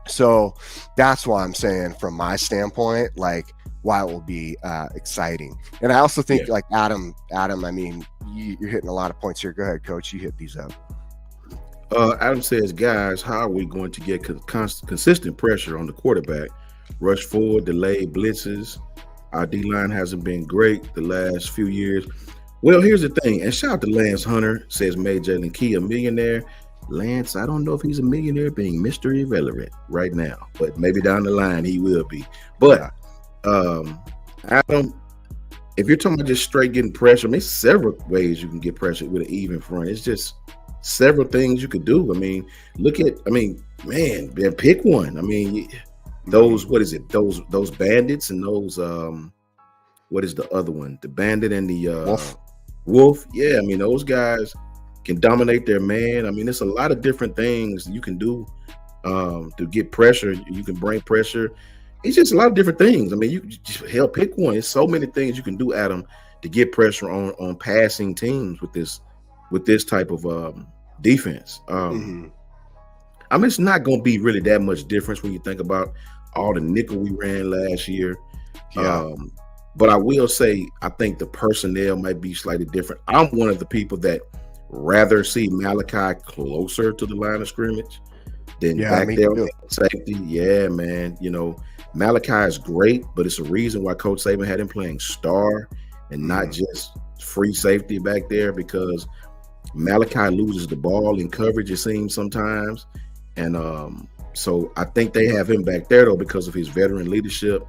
So that's why I'm saying, from my standpoint, like, why it will be exciting. And I also think like Adam, I mean, you're hitting a lot of points here. Go ahead, Coach. You hit these up. Adam says, guys, how are we going to get consistent pressure on the quarterback? Rush forward, delay blitzes. Our D-line hasn't been great the last few years. Well, here's the thing, and shout out to Lance Hunter, says made Jalen Key a millionaire. Lance, I don't know if he's a millionaire being Mr. Irrelevant right now, but maybe down the line he will be. But Adam, if you're talking about just straight getting pressure, I mean, several ways you can get pressure with an even front. It's just several things you could do. I mean, man, pick one. I mean, those bandits and those what is the other one? The bandit and the wolf. Yeah, I mean, those guys can dominate their man. I mean, there's a lot of different things you can do to get pressure. You can bring pressure. It's just a lot of different things. I mean, you just pick one. There's so many things you can do, Adam, to get pressure on passing teams with this type of defense. I mean, it's not going to be really that much difference when you think about all the nickel we ran last year. Yeah. But I will say, I think the personnel might be slightly different. I'm one of the people that rather see Malachi closer to the line of scrimmage than back there on safety. Yeah, man. You know, Malachi is great, but it's a reason why Coach Saban had him playing star and not just free safety back there, because Malachi loses the ball in coverage, it seems, sometimes. And so I think they have him back there, though, because of his veteran leadership.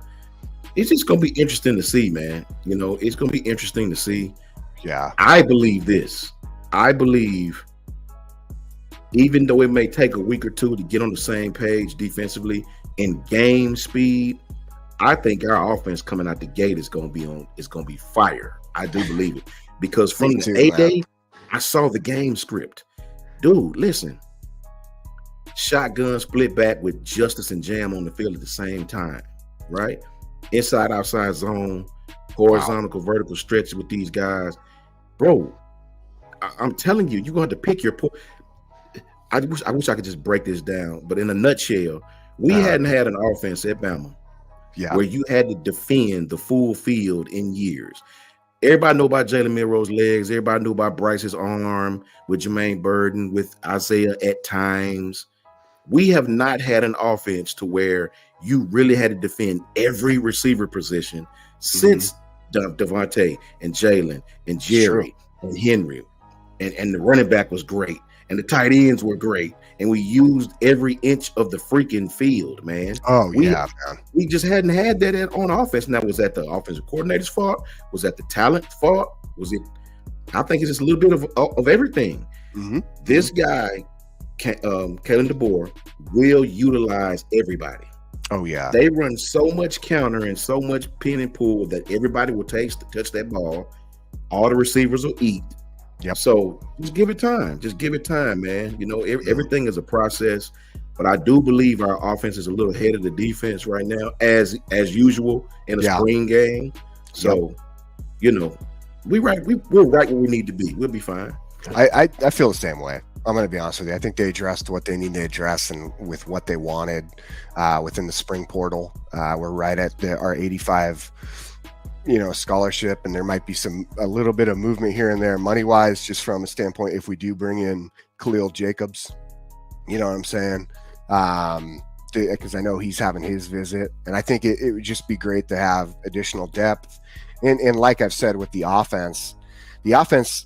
It's just going to be interesting to see, man. You know, it's going to be interesting to see. Yeah. I believe this. I believe, even though it may take a week or two to get on the same page defensively in game speed, I think our offense coming out the gate is going to be fire. I do believe it, because from the A-Day, I saw the game script. Dude, listen. Shotgun split back with Justice and Jam on the field at the same time, right? Inside, outside zone, horizontal, vertical stretch with these guys. Bro, I'm telling you, you're going to have to pick your point. I wish I could just break this down, but in a nutshell, we hadn't had an offense at Bama where you had to defend the full field in years. Everybody know about Jalen Milroe's legs. Everybody knew about Bryce's arm with Jermaine Burton, with Isaiah at times. We have not had an offense to where you really had to defend every receiver position since Devontae and Jalen and Jerry and Henry. And the running back was great. And the tight ends were great. And we used every inch of the freaking field, man. Man. We just hadn't had that on offense. Now, was that the offensive coordinator's fault? Was that the talent fault? Was it? I think it's just a little bit of everything. This guy, Kalen DeBoer, will utilize everybody. Oh, yeah. They run so much counter and so much pin and pull that everybody will touch that ball. All the receivers will eat. Yep. So just give it time. Just give it time, man. You know, everything is a process. But I do believe our offense is a little ahead of the defense right now, as usual in a spring game. So, you know, we're right where we need to be. We'll be fine. I feel the same way. I'm going to be honest with you. I think they addressed what they need to address and with what they wanted within the spring portal. We're right at our 85, scholarship, and there might be a little bit of movement here and there money wise, just from a standpoint if we do bring in Khalil Jacobs. You know what I'm saying? Because I know he's having his visit, and I think it would just be great to have additional depth. And like I've said with the offense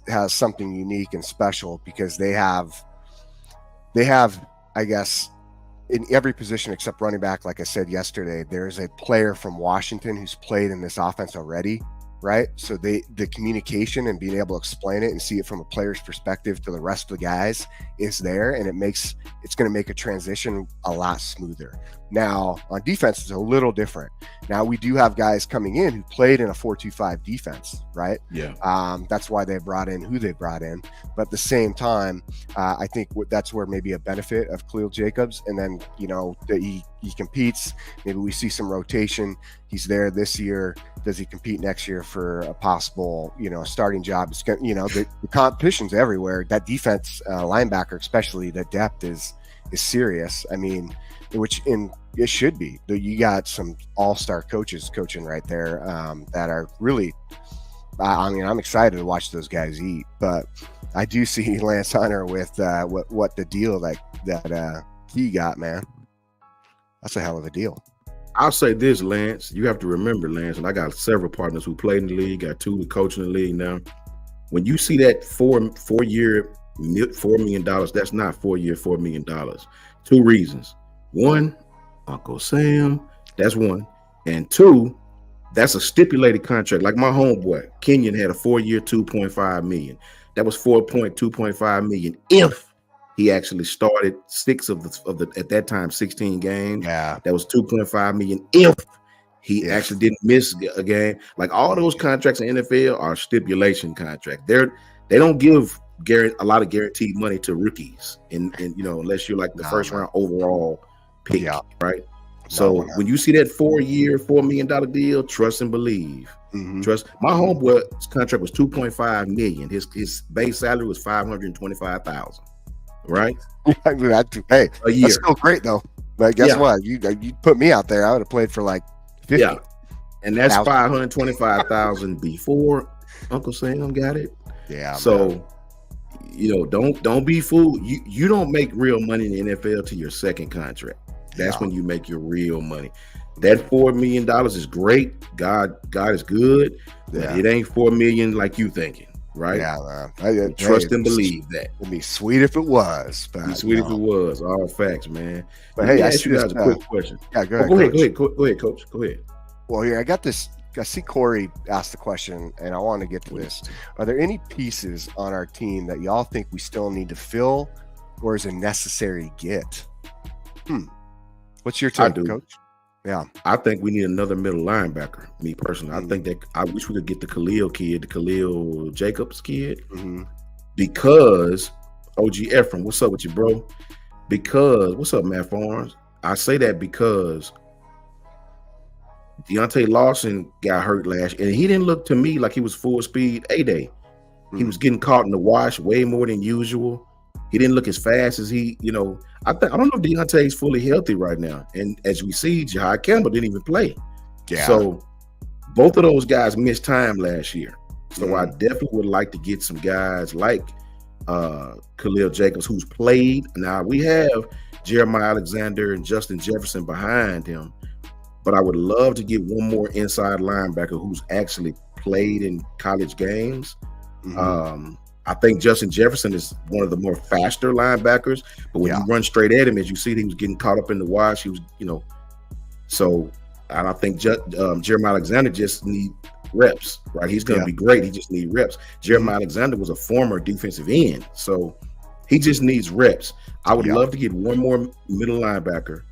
has something unique and special because they have, I guess, in every position except running back, like I said yesterday, there's a player from Washington who's played in this offense already, right? So the communication and being able to explain it and see it from a player's perspective to the rest of the guys is there, and it's going to make a transition a lot smoother. Now, on defense, it's a little different. Now, we do have guys coming in who played in a 4-2-5 defense, right? Yeah. That's why they brought in who they brought in. But at the same time, I think that's where maybe a benefit of Khalil Jacobs. And then, that he competes. Maybe we see some rotation. He's there this year. Does he compete next year for a possible, starting job? It's, the competition's everywhere. That defense linebacker, especially, the depth is serious. I mean, it should be. You got some all-star coaches coaching right there that are really, I'm excited to watch those guys eat. But I do see Lance Hunter with what the deal that he got, man. That's a hell of a deal. I'll say this, Lance. You have to remember, Lance, and I got several partners who played in the league, got 2 who coach in the league now. When you see that four-year, $4 million, that's not 4-year, $4 million. 2 reasons. 1, Uncle Sam, that's 1. And 2, that's a stipulated contract. Like my homeboy, Kenyon, had a 4-year, $2.5 million. That was $2.5 million if he actually started 6 of the at that time 16 games. Yeah, that was $2.5 million if he actually didn't miss a game. Like all those contracts in NFL are stipulation contracts. They don't give a lot of guaranteed money to rookies, and unless you're like the first round overall pick, right? So when you see that 4-year, $4 million deal, trust and believe. Mm-hmm. Trust. My homeboy's contract was $2.5 million. His base salary was $525,000. Right? Hey, a year. That's still great though. But guess what? You put me out there, I would have played for like 50. Yeah, and that's $525,000 before Uncle Sam got it. Yeah. So don't be fooled. You don't make real money in the NFL to your second contract. That's when you make your real money. That $4 million is great. God is good. But it ain't $4 million like you thinking, right? Yeah, man. Trust and believe that. It'd be sweet if it was. But if it was. All facts, man. But hey, I ask you guys a quick question. Yeah, go ahead. Go ahead, Coach. Go ahead. Well, here I got this. I see Corey asked the question, and I want to get to this. Are there any pieces on our team that y'all think we still need to fill, or is a necessary get? What's your take, Coach? Yeah, I think we need another middle linebacker. Me personally, I think that I wish we could get the Khalil Jacobs kid, because OG Ephraim, what's up with you, bro? Because what's up, Matt Farms? I say that because Deontay Lawson got hurt last year, and he didn't look to me like he was full speed A-Day. He was getting caught in the wash way more than usual. He didn't look as fast as I don't know if Deontay's fully healthy right now. And as we see, Jahai Campbell didn't even play. Yeah. So both of those guys missed time last year. So I definitely would like to get some guys like Khalil Jacobs who's played. Now we have Jeremiah Alexander and Justin Jefferson behind him, but I would love to get one more inside linebacker who's actually played in college games. I think Justin Jefferson is one of the more faster linebackers, but when you run straight at him, as you see, he was getting caught up in the wash. He was, so I don't think Jeremiah Alexander just need reps, right? He's going to be great. He just needs reps. Jeremiah Alexander was a former defensive end, so he just needs reps. I would love to get one more middle linebacker,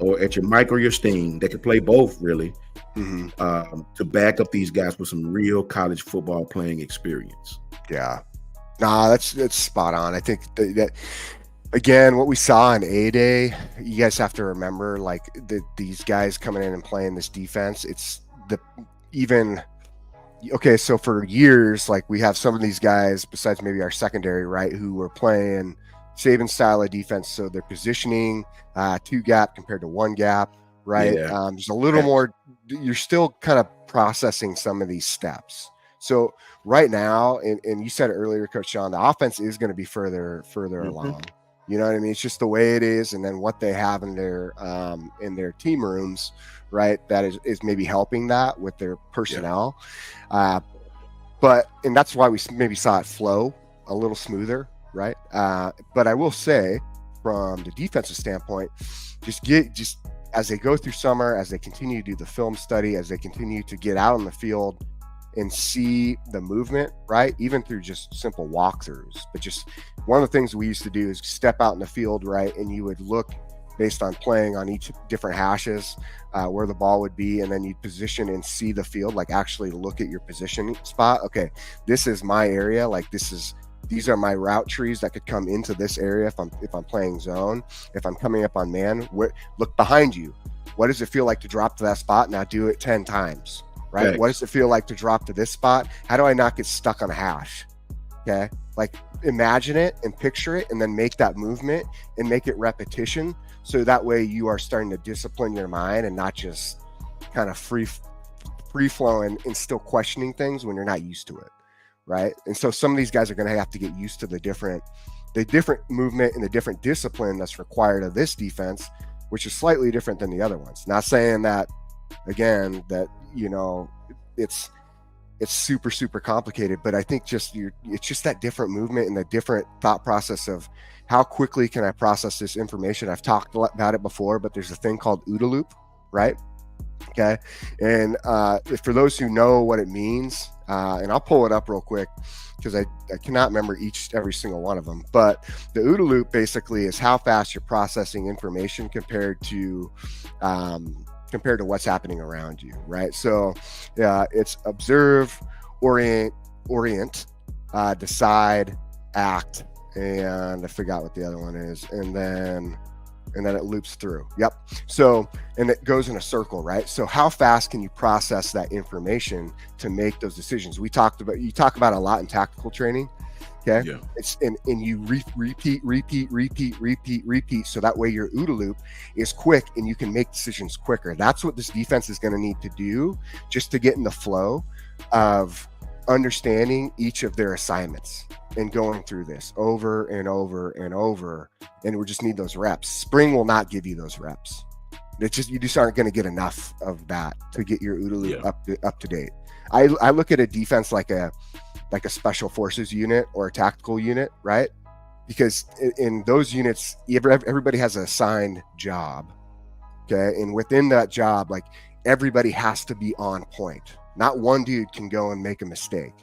or at your Mike or your Sting, that could play both really, to back up these guys with some real college football playing experience. Yeah. Nah, that's spot on. I think that again, what we saw in A-Day, you guys have to remember, like these guys coming in and playing this defense. It's even okay. So for years, like we have some of these guys, besides maybe our secondary, right, who were playing Saban style of defense. So they're positioning 2 gap compared to 1 gap, right? Yeah. There's a little more. You're still kind of processing some of these steps. So right now, and you said it earlier, Coach Sean, the offense is going to be further along. You know what I mean? It's just the way it is, and then what they have in their team rooms, right? That is maybe helping that with their personnel. Yeah. And that's why we maybe saw it flow a little smoother, right? But I will say, from the defensive standpoint, just as they go through summer, as they continue to do the film study, as they continue to get out on the field and see the movement, right? Even through just simple walkthroughs. But just one of the things we used to do is step out in the field, right? And you would look based on playing on each different hashes where the ball would be, and then you'd position and see the field, like actually look at your position spot. Okay, this is my area. Like these are my route trees that could come into this area if I'm playing zone. If I'm coming up on man, look behind you. What does it feel like to drop to that spot? Now do it 10 times. Right? Thanks. What does it feel like to drop to this spot? How do I not get stuck on a hash? Okay. Like imagine it and picture it and then make that movement and make it repetition. So that way you are starting to discipline your mind and not just kind of free flowing and still questioning things when you're not used to it. Right. And so some of these guys are going to have to get used to the different movement and the different discipline that's required of this defense, which is slightly different than the other ones. Not saying that, again, that, you know, it's super complicated, but I think it's just that different movement and the different thought process of how quickly can I process this information. I've talked about it before, but there's a thing called OODA loop, right? Okay. And for those who know what it means, and I'll pull it up real quick because I cannot remember every single one of them, but the OODA loop basically is how fast you're processing information compared to what's happening around you, right? So it's observe, orient, decide, act, and I forgot what the other one is, and then it loops through. Yep. So, and it goes in a circle, right? So how fast can you process that information to make those decisions? You talk about it a lot in tactical training. Okay. Yeah. It's and you repeat. So that way your OODA loop is quick and you can make decisions quicker. That's what this defense is going to need to do just to get in the flow of understanding each of their assignments and going through this over and over and over. And we just need those reps. Spring will not give you those reps. You just aren't going to get enough of that to get your OODA loop up to date. I look at a defense like a special forces unit or a tactical unit, right? Because in those units, everybody has an assigned job. Okay. And within that job, like everybody has to be on point. Not one dude can go and make a mistake.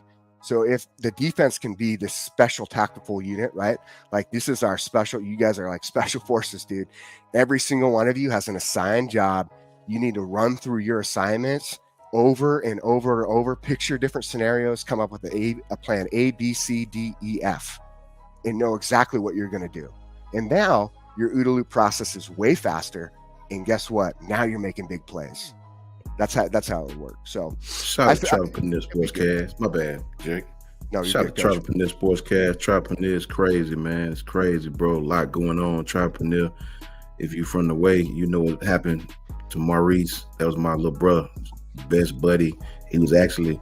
So if the defense can be this special tactical unit, right? Like this is our special, you guys are like special forces, dude. Every single one of you has an assigned job. You need to run through your assignments over and over and over, picture different scenarios, come up with a plan A, B, C, D, E, F, and know exactly what you're going to do. And now your OODA loop process is way faster. And guess what? Now you're making big plays. That's how it works. So shout out to Travis Panetta Sportscast. My bad, Jake. No, shout out to Travis Panetta Sportscast. Travis Panetta is crazy, man. It's crazy, bro. A lot going on. Travis Panetta, if you from the way, you know what happened to Maurice. That was my little brother, best buddy. He was actually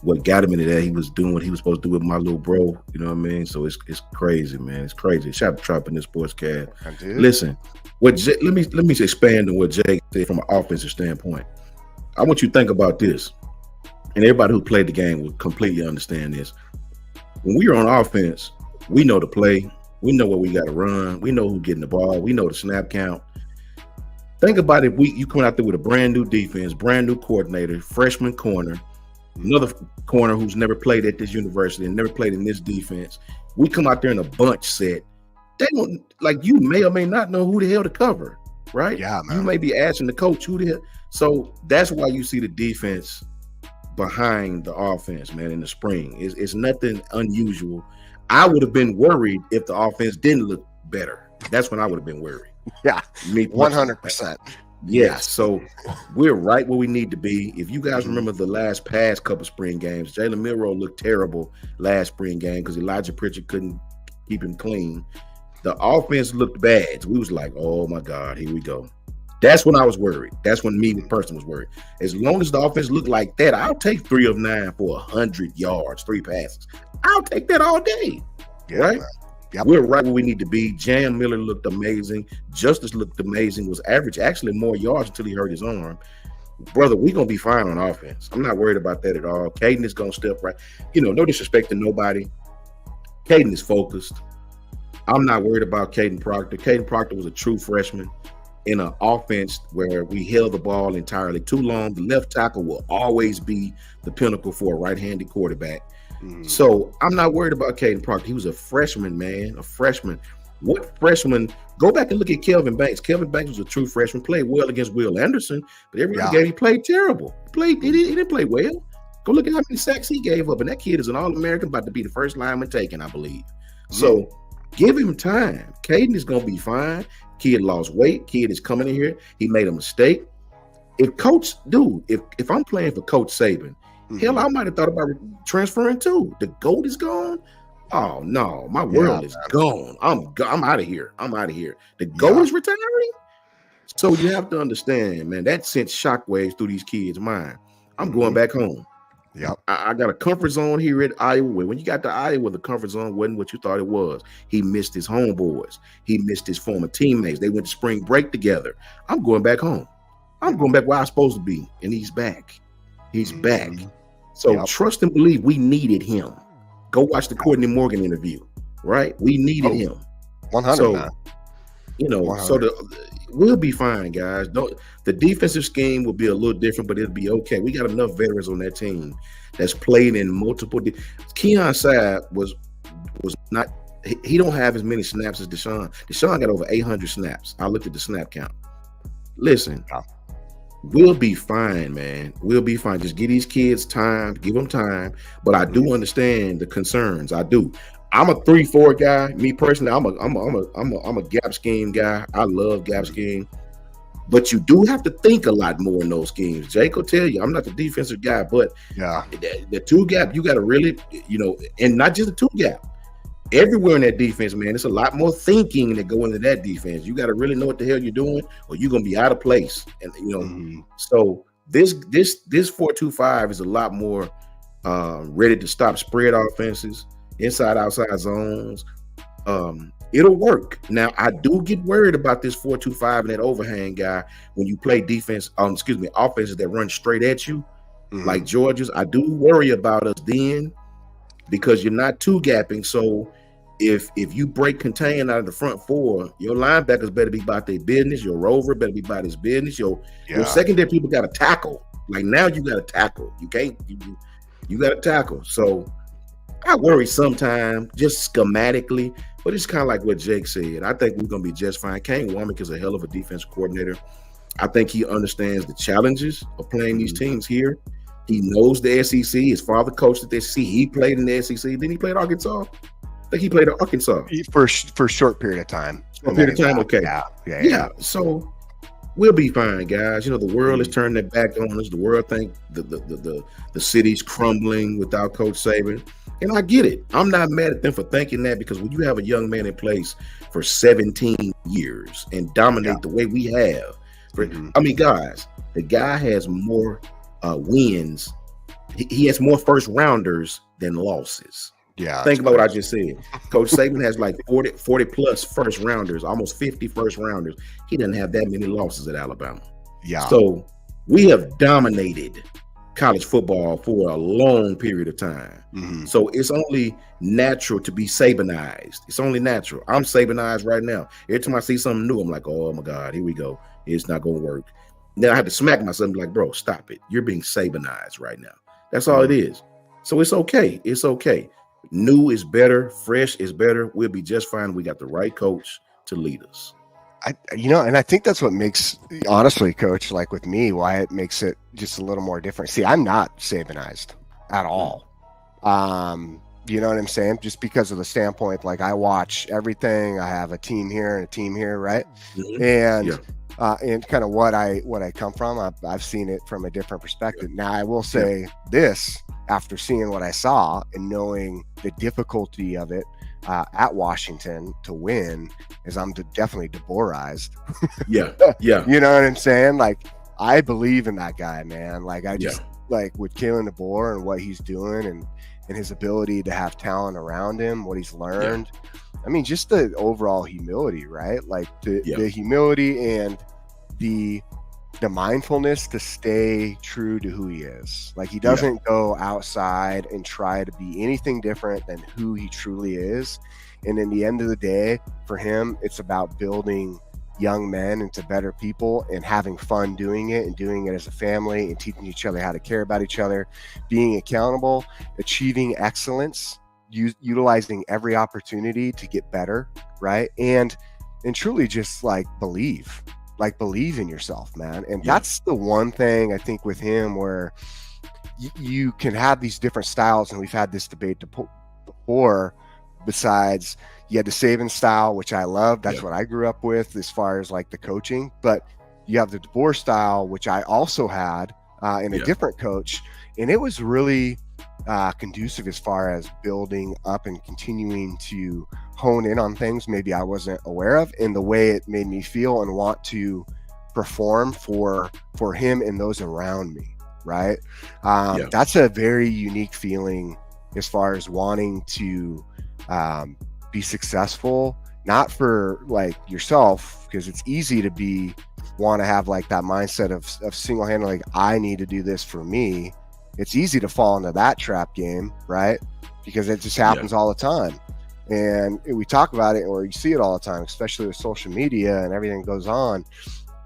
what got him into that. He was doing what he was supposed to do with my little bro. You know what I mean? So it's crazy, man. It's crazy. Shout out to Travis Panetta Sportscast. Listen, let me expand on what Jake said from an offensive standpoint. I want you to think about this, and everybody who played the game will completely understand this. When we are on offense, we know the play. We know what we got to run. We know who's getting the ball. We know the snap count. Think about it. You come out there with a brand new defense, brand new coordinator, freshman corner, another corner who's never played at this university and never played in this defense. We come out there in a bunch set. They don't, like, you may or may not know who the hell to cover, right? Yeah, man. You may be asking the coach who the hell. So that's why you see the defense behind the offense, man, in the spring. It's nothing unusual. I would have been worried if the offense didn't look better. That's when I would have been worried. Yeah, Me 100%. Yes. So we're right where we need to be. If you guys remember the past couple spring games, Jalen Milroe looked terrible last spring game because Elijah Pritchard couldn't keep him clean. The offense looked bad. So we was like, oh my God, here we go. That's when I was worried. That's when me, the person, was worried. As long as the offense looked like that, I'll take 3 of 9 for 100 yards, 3 passes. I'll take that all day. Yeah, right? Yep. We're right where we need to be. Jam Miller looked amazing. Justice looked amazing. Was average actually more yards until he hurt his arm. Brother, we're going to be fine on offense. I'm not worried about that at all. Caden is going to step right. No disrespect to nobody. Caden is focused. I'm not worried about Caden Proctor. Caden Proctor was a true freshman in an offense where we held the ball entirely too long. The left tackle will always be the pinnacle for a right-handed quarterback. So I'm not worried about Caden Proctor. He was a freshman, man, a freshman. What freshman? Go back and look at Kelvin Banks. Kelvin Banks was a true freshman, played well against Will Anderson, but every game he played terrible. He didn't play well. Go look at how many sacks he gave up, and that kid is an All-American, about to be the first lineman taken, I believe. So give him time. Caden is going to be fine. Kid lost weight. Kid is coming in here. He made a mistake. If I'm playing for Coach Saban, hell, I might have thought about transferring too. The GOAT is gone. Oh no, my world is gone. I'm out of here. The GOAT is retiring. So you have to understand, man, that sent shockwaves through these kids' mind. I'm going back home. Yep. I got a comfort zone here at Iowa. When you got to Iowa, the comfort zone wasn't what you thought it was. He missed his homeboys. He missed his former teammates. They went to spring break together. I'm going back home. I'm going back where I'm supposed to be, and he's back. He's back. So trust and believe we needed him. Go watch the Courtney Morgan interview, right? We needed him. 100. So, 100. We'll be fine, guys. The defensive scheme will be a little different, but it'll be okay. We got enough veterans on that team that's played in multiple. Keon Sabb was not. He don't have as many snaps as Deshaun. Deshaun got over 800 snaps. I looked at the snap count. Listen. We'll be fine, man. We'll be fine. Just give these kids time, give them time. But I do understand the concerns. I do. I'm a 3-4 guy. Me personally, I'm a gap scheme guy. I love gap scheme. But you do have to think a lot more in those schemes. Jake will tell you, I'm not the defensive guy, but the 2 gap, you got to really, and not just the 2 gap. Everywhere in that defense, man, it's a lot more thinking that go into that defense. You got to really know what the hell you're doing, or you're gonna be out of place. And so this 4-2-5 is a lot more ready to stop spread offenses, inside outside zones. It'll work. Now I do get worried about this 4-2-5 and that overhang guy when you play defense. Offenses that run straight at you, like Georgia's. I do worry about us then because you're not 2-gapping. So if you break contain out of the front 4, your linebackers better be about their business. Your rover better be about his business. Your secondary people got to tackle. Like now you got to tackle. You can't. You got to tackle. So I worry sometimes just schematically, but it's kind of like what Jake said. I think we're going to be just fine. Kane Womack is a hell of a defensive coordinator. I think he understands the challenges of playing these teams here. He knows the SEC. His father coached at the SEC. He played in the SEC. Then he played Arkansas. I think he played at Arkansas for a short period of time. Okay. Yeah. So we'll be fine, guys. The world is turning their back on us. The world think the city's crumbling without Coach Saban, and I get it. I'm not mad at them for thinking that, because when you have a young man in place for 17 years and dominate the way we have, guys, the guy has more wins. He has more first rounders than losses. Yeah. Think about what I just said. Coach Saban has like 40 plus first rounders, almost 50 first rounders. He doesn't have that many losses at Alabama. Yeah. So we have dominated college football for a long period of time. So it's only natural to be Sabanized. It's only natural. I'm Sabanized right now. Every time I see something new, I'm like, oh my God, here we go. It's not going to work. Then I have to smack myself and be like, bro, stop it. You're being Sabanized right now. That's all it is. So it's okay. It's okay. New is better. Fresh is better. We'll be just fine. We got the right coach to lead us. And I think that's what makes, honestly, Coach, like with me, why it makes it just a little more different. See, I'm not Sabanized at all. You know what I'm saying? Just because of the standpoint, like I watch everything. I have a team here and a team here, right? And and kind of what I come from, I've seen it from a different perspective. Now I will say this, after seeing what I saw and knowing the difficulty of it at Washington to win, is I'm definitely demoralized. You know what I'm saying? Like, I believe in that guy, man. Like, I just like with Kalen DeBoer and what he's doing and his ability to have talent around him, what he's learned. I mean, just the overall humility, right? Like the humility and the mindfulness to stay true to who he is. Like, he doesn't go outside and try to be anything different than who he truly is. And in the end of the day, for him, it's about building young men into better people and having fun doing it, and doing it as a family, and teaching each other how to care about each other, being accountable, achieving excellence, utilizing every opportunity to get better, right? And truly just like believe in yourself, man. And that's the one thing I think with him where you can have these different styles, and we've had this debate before. Besides, you had the Saban style, which I love. That's what I grew up with as far as like the coaching. But you have the DeBoer style, which I also had in a different coach. And it was really conducive as far as building up and continuing to hone in on things maybe I wasn't aware of, and the way it made me feel and want to perform for him and those around me, right? That's a very unique feeling as far as wanting to be successful, not for like yourself, because it's easy to want to have like that mindset of single-handedly, like, I need to do this for me. It's easy to fall into that trap game, right? Because it just happens all the time. And we talk about it, or you see it all the time, especially with social media and everything goes on.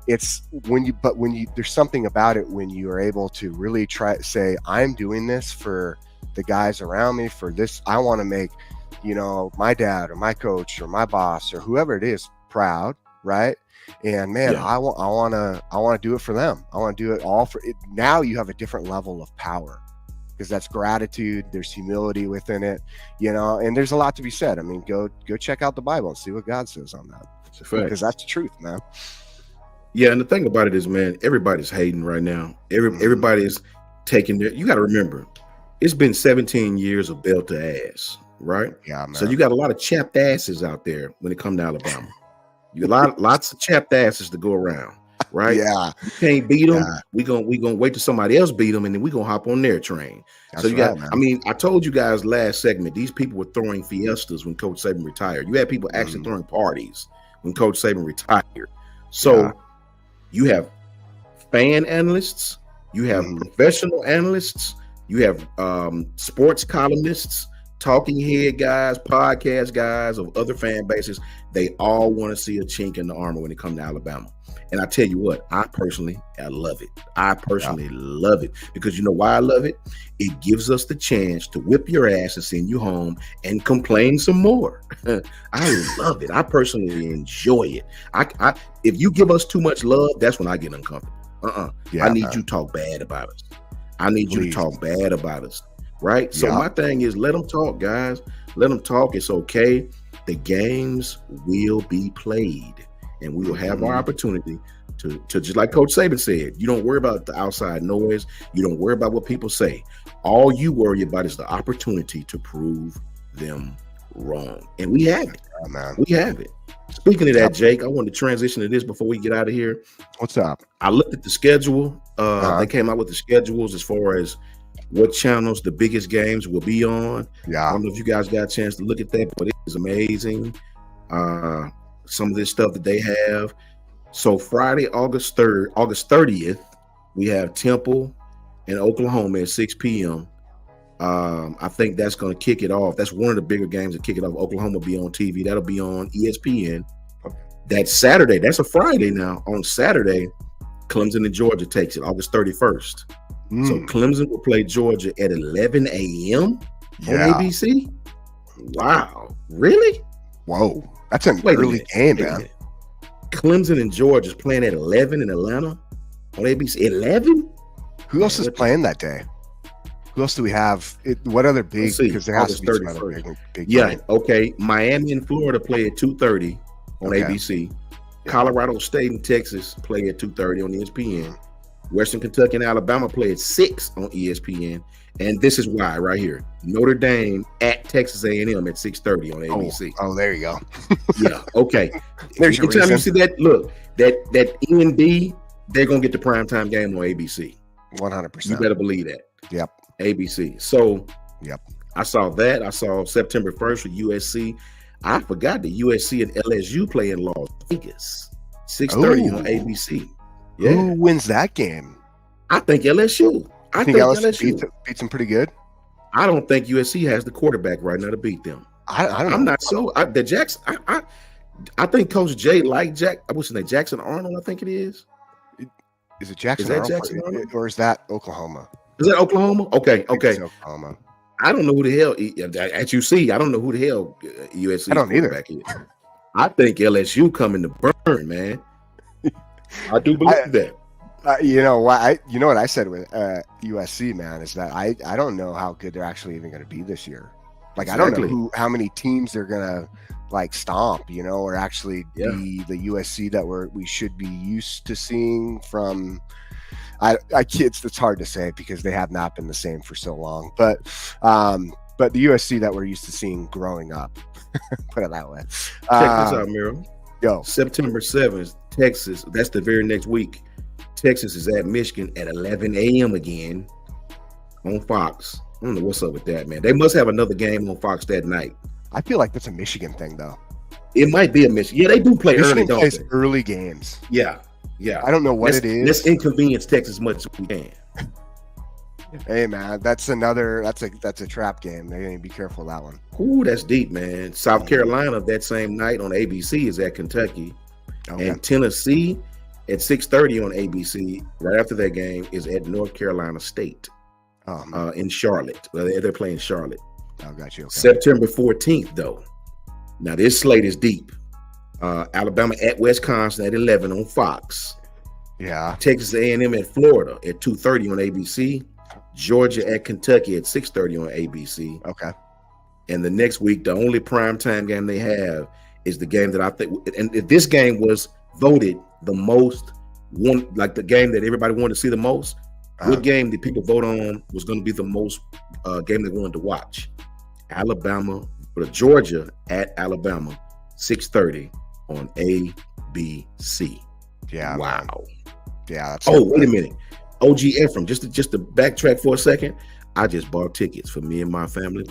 It's when you there's something about it when you are able to really try to say, I'm doing this for the guys around me, for this. I want to make, my dad or my coach or my boss or whoever it is proud, right? And man, I want to do it for them. I want to do it all for it. Now you have a different level of power, because that's gratitude. There's humility within it, and there's a lot to be said. I mean, go check out the Bible and see what God says on that, because that's the truth, man. Yeah, and the thing about it is, man, everybody's hating right now. Everybody's taking you got to remember, it's been 17 years of belt to ass, right? Yeah, man. So you got a lot of chapped asses out there when it comes to Alabama. You got lots of chapped asses to go around, right? Yeah. You can't beat them. We gonna wait till somebody else beat them, and then we gonna hop on their train. That's so you got. Man. I mean, I told you guys last segment, these people were throwing fiestas when Coach Saban retired. You had people actually throwing parties when Coach Saban retired. So you have fan analysts, you have professional analysts, you have sports columnists, talking head guys, podcast guys of other fan bases. They all want to see a chink in the armor when it comes to Alabama. And I tell you what, I love it. I personally love it, because you know why I love it? It gives us the chance to whip your ass and send you home and complain some more. I love it. I personally enjoy it. I if you give us too much love, that's when I get uncomfortable. I need you to talk bad about us. I need you to talk bad about us. Right? So my thing is, let them talk, guys. Let them talk. It's okay. The games will be played, and we will have our opportunity to just like Coach Saban said, you don't worry about the outside noise. You don't worry about what people say. All you worry about is the opportunity to prove them wrong. And we have it. Man. We have it. Speaking of that, Jake, I want to transition to this before we get out of here. What's up? I looked at the schedule. They came out with the schedules as far as what channels the biggest games will be on. I don't know if you guys got a chance to look at that, but it is amazing. Some of this stuff that they have. So Friday, August 30th, we have Temple and Oklahoma at 6 p.m. I think that's going to kick it off. That's one of the bigger games to kick it off. Oklahoma will be on TV. That'll be on ESPN. That's Saturday. That's a Friday now. On Saturday, Clemson and Georgia takes it, August 31st. So Clemson will play Georgia at 11 a.m. on ABC. Wow. Really? Whoa. That's an early game, man. Clemson and Georgia is playing at 11 in Atlanta on ABC. 11? Who else is playing that day? Who else do we have? What other big? Because there has to be some other big. Yeah. Okay. Miami and Florida play at 2:30 on ABC. Yeah. Colorado State and Texas play at 2:30 on ESPN. Western Kentucky and Alabama play at 6 on ESPN. And this is why right here. Notre Dame at Texas A&M at 6:30 on ABC. Oh, there you go. Yeah. Okay. There's your reason. You see that? Look, that ND, they're gonna get the primetime game on ABC. 100%. You better believe that. Yep. ABC. So yep. I saw that. I saw September 1st with USC. I forgot that USC and LSU play in Las Vegas. 6:30 on ABC. Yeah. Who wins that game? I think LSU. I think LSU beats them pretty good. I don't think USC has the quarterback right now to beat them. I don't know. I'm not so. The Jacks. I think Coach Jay like Jack. What's his name? Jackson Arnold. I think it is. Is it Jackson Arnold? Or is that Oklahoma? Is that Oklahoma? Okay. Oklahoma. I don't know who the hell. At UC, I don't know who the hell USC. I don't either. Is. I think LSU coming to burn, man. I do believe that. You know what I said with USC, man, is that I don't know how good they're actually even going to be this year. Like exactly. I don't know how many teams they're going to like stomp, or actually be the USC that we should be used to seeing from. It's hard to say because they have not been the same for so long, but the USC that we're used to seeing growing up, put it that way. Check this out, Miro. Go. September 7th, Texas. That's the very next week. Texas is at Michigan at 11 a.m. again on Fox. I don't know what's up with that, man. They must have another game on Fox that night. I feel like that's a Michigan thing, though. It might be a Michigan. Yeah, they do play Michigan early, don't they? Early games. Yeah. I don't know what it is. Let's inconvenience Texas as much as we can. Hey, man, that's a trap game. They need to be careful of that one. Ooh, that's deep, man. South Carolina that same night on ABC is at Kentucky. Okay. And Tennessee at 6:30 on ABC, right after that game, is at North Carolina State in Charlotte. They're playing Charlotte. Oh, got you. Okay. September 14th, though. Now, this slate is deep. Alabama at Wisconsin at 11 on Fox. Yeah. Texas A&M at Florida at 2:30 on ABC. Georgia at Kentucky at 6:30 on ABC. Okay. And the next week, the only primetime game they have is the game that I think, and this game was voted the most like the game that everybody wanted to see the most. What game did people vote on was going to be the most game they wanted to watch? Georgia at Alabama, 6:30 on ABC. Yeah. Wow. Man. Yeah. Wait a minute. OG Ephraim, just to backtrack for a second, I just bought tickets for me and my family.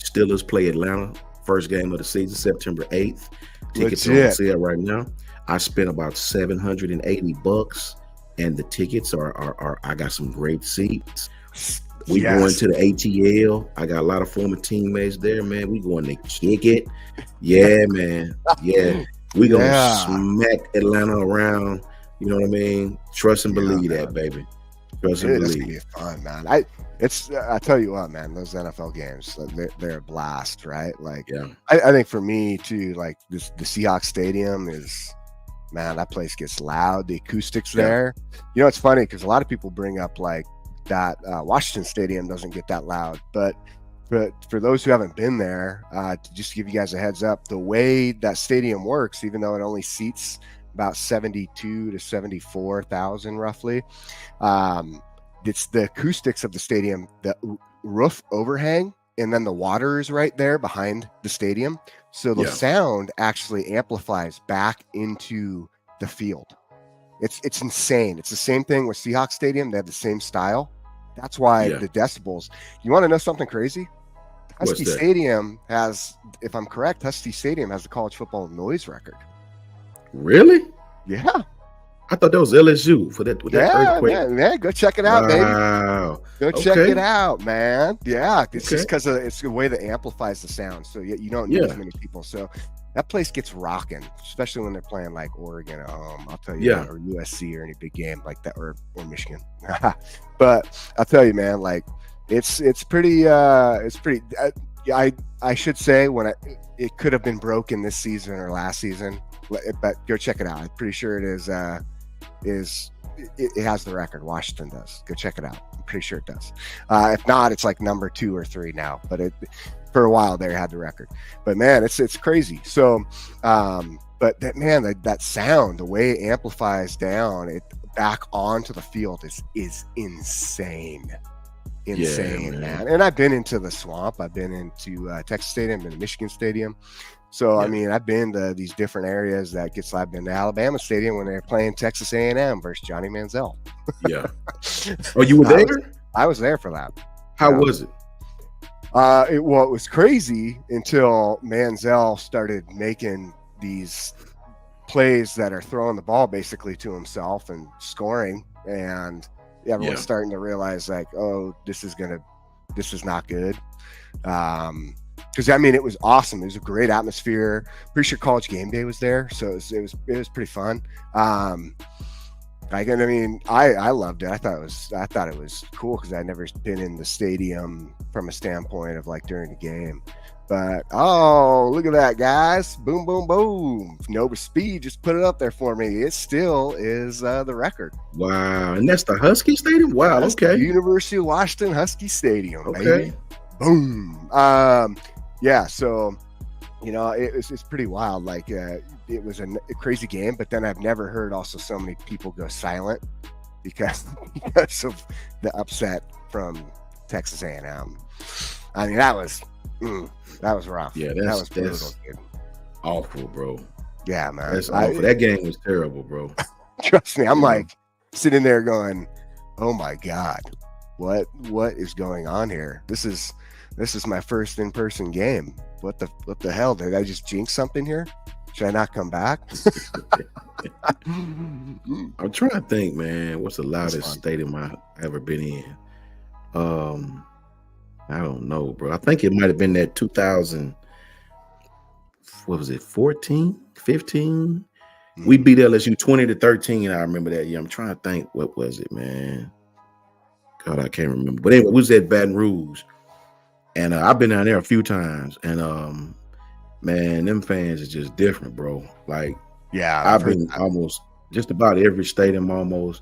Steelers play Atlanta, first game of the season, September 8th. Tickets are on sale right now. I spent about $780, and the tickets are I got some great seats. We going to the ATL. I got a lot of former teammates there, man. We going to kick it. Yeah, man. Yeah. We gonna smack Atlanta around. You know what I mean? Trust and believe that, baby. Trust and believe. It's gonna be fun, man. I tell you what, man, those NFL games, they're a blast, right? Like, I think for me too, like the Seahawks Stadium is, man, that place gets loud. The acoustics there. It's funny because a lot of people bring up like that Washington Stadium doesn't get that loud, but for those who haven't been there, just to give you guys a heads up, the way that stadium works, even though it only seats about 72 to 74,000 roughly, it's the acoustics of the stadium, the roof overhang, and then the water is right there behind the stadium. So the sound actually amplifies back into the field. It's insane. It's the same thing with Seahawks Stadium. They have the same style. That's why the decibels. You want to know something crazy? Husky Stadium has, if I'm correct, Husky Stadium has the college football noise record. Really? Yeah. I thought that was LSU for that earthquake. Yeah, go check it out, wow. baby. Go check it out, man. Yeah, it's just because it's the way that amplifies the sound. So you don't need as many people. So that place gets rocking, especially when they're playing like Oregon at home. I'll tell you, or USC or any big game like that, or Michigan. But I'll tell you, man, like it's pretty. I should say it could have been broken this season or last season, but go check it out. I'm pretty sure it is it has the record. Washington does. Go check it out. I'm pretty sure it does. If not, it's like number 2 or 3 now. But for a while there, had the record. But man, it's crazy. So, but that sound, the way it amplifies down it back onto the field is insane. Man. And I've been into the Swamp. I've been into Texas Stadium, been to Michigan Stadium. So, I mean, I've been to these different areas that I've been to Alabama Stadium when they're playing Texas A&M versus Johnny Manziel. Yeah. Oh, you were there? I was there for that. How was it? It was crazy until Manziel started making these plays that are throwing the ball basically to himself and scoring. And everyone's starting to realize, like, oh, this is not good. Because I mean, it was awesome. It was a great atmosphere. Pretty sure College Game Day was there, so it was pretty fun. I loved it. I thought it was cool because I'd never been in the stadium from a standpoint of like during the game. But look at that, guys! Boom, boom, boom! Nova Speed just put it up there for me. It still is the record. Wow, and that's the Husky Stadium. Wow, that's the University of Washington Husky Stadium. Okay, baby. Boom. So it's pretty wild. Like it was a crazy game, but then I've never heard also so many people go silent because of the upset from Texas A&M. I mean, that was rough. Yeah, that was brutal. That's awful, bro. Yeah, man. That's awful. That game was terrible, bro. Trust me, I'm like sitting there going, "Oh my God, what is going on here? This is my first in-person game. What the hell? Did I just jinx something here? Should I not come back?" I'm trying to think, man. What's the loudest stadium I've ever been in? I don't know, bro. I think it might have been that 2000. What was it? 14, 15. We beat LSU 20-13. I remember that year. I'm trying to think. What was it, man? God, I can't remember. But anyway, we was at Baton Rouge. And I've been down there a few times, and man, them fans is just different, bro. Like, I've been almost just about every stadium almost.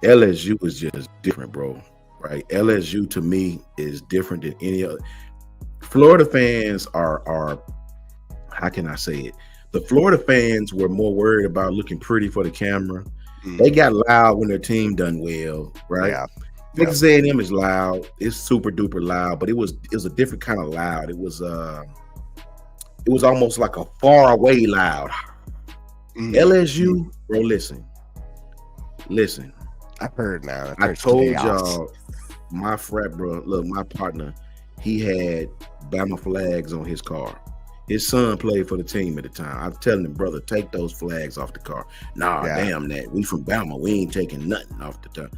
LSU is just different, bro. Right? LSU to me is different than any other. Florida fans are how can I say it? The Florida fans were more worried about looking pretty for the camera. They got loud when their team done well, right? Yeah. Texas A&M is loud. It's super duper loud, but it was a different kind of loud. It was almost like a far away loud. LSU, bro, listen. I've heard now. I told y'all, my frat bro, look, my partner, he had Bama flags on his car. His son played for the team at the time. I was telling him, brother, take those flags off the car. Damn that. We from Bama. We ain't taking nothing off the car.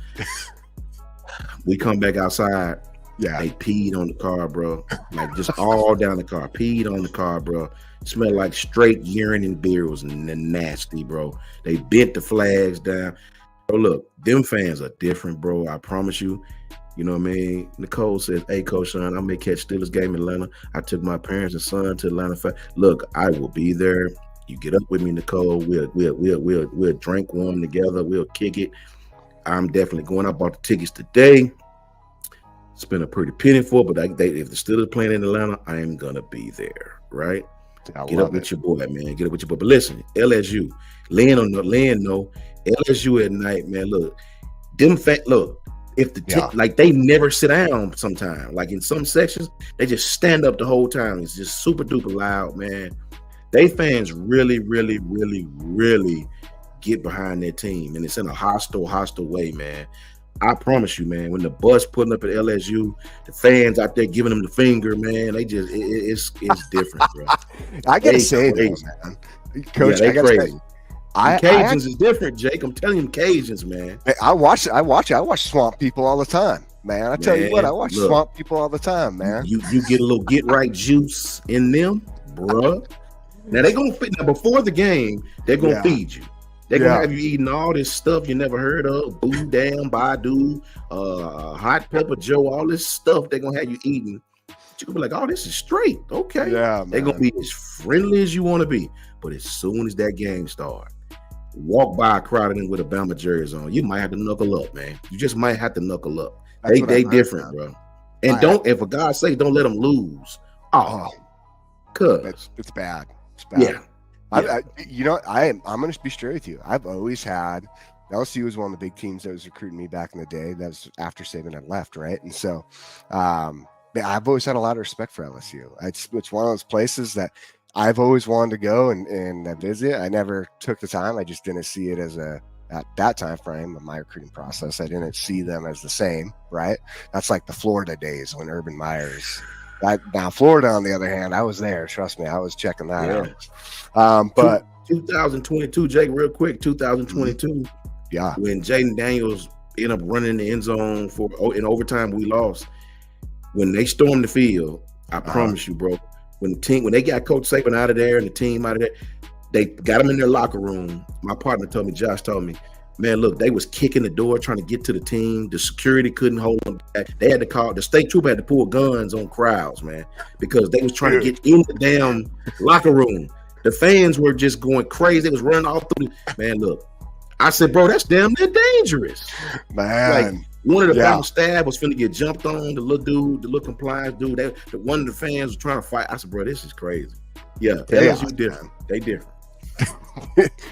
We come back outside. Yeah, they peed on the car, bro. Like just all down the car. Peed on the car, bro. Smelled like straight urine and beer. It was nasty, bro. They bent the flags down. Bro, look, them fans are different, bro. I promise you. You know what I mean? Nicole says, "Hey, Coach Sean, I may catch Steelers game in Atlanta. I took my parents and son to Atlanta. Look, I will be there. You get up with me, Nicole. We'll drink one together. We'll kick it. I'm definitely going. I bought the tickets today. Spent a pretty penny for it, but if the Steelers playing in Atlanta, I am gonna be there. Right? Get up with your boy, man. Get up with your boy. But listen, LSU, Lynn know LSU at night, man. Look, look. If like they never sit down sometimes, like in some sections, they just stand up the whole time. It's just super duper loud, man. They fans really, really, really, really get behind their team, and it's in a hostile way, man. I promise you, man, when the bus putting up at LSU, the fans out there giving them the finger, man, they just it's different, bro. I gotta say, though, man, Coach, they crazy. Say, Cajuns is different, Jake. I'm telling you, Cajuns, man. I watch Swamp People all the time, man. I tell you what, I watch Swamp People all the time, man. You get a little get right juice in them, bruh. Now they gonna feed. Now before the game, they're gonna feed you. They're gonna have you eating all this stuff you never heard of, Boo Damn, Badu, Hot Pepper Joe, all this stuff they're gonna have you eating. You're gonna be like, oh, this is straight. Okay. Yeah, they're gonna be as friendly as you want to be. But as soon as that game starts, walk by a crowd in with a Bama jersey on, you might have to knuckle up, man. You just might have to knuckle up. They different, bro. And and for God's sake, don't let them lose. Cause it's bad. It's bad. Yeah. I'm going to be straight with you. I've always had LSU was one of the big teams that was recruiting me back in the day. That was after Saban had left, right? And so, I've always had a lot of respect for LSU. It's one of those places that I've always wanted to go and visit. I never took the time. I just didn't see it as at that time frame of my recruiting process. I didn't see them as the same, right? That's like the Florida days when Urban Meyer's. Now Florida, on the other hand, I was there. Trust me, I was checking that out. But 2022, Jake, real quick, 2022. Yeah, when Jaden Daniels ended up running in the end zone in overtime, we lost. When they stormed the field, I promise you, bro. When they got Coach Saban out of there and the team out of there, they got them in their locker room. My partner told me, Josh told me, man, look, they was kicking the door trying to get to the team. The security couldn't hold them back. They had to call the state trooper had to pull guns on crowds, man, because they was trying to get in the damn locker room. The fans were just going crazy. They was running all through. Man, look, I said, bro, that's damn near dangerous, man. Like, one of the Bama staff was finna get jumped on. The little compliance dude. One of the fans was trying to fight. I said, bro, this is crazy. Yeah, LSU different. They different.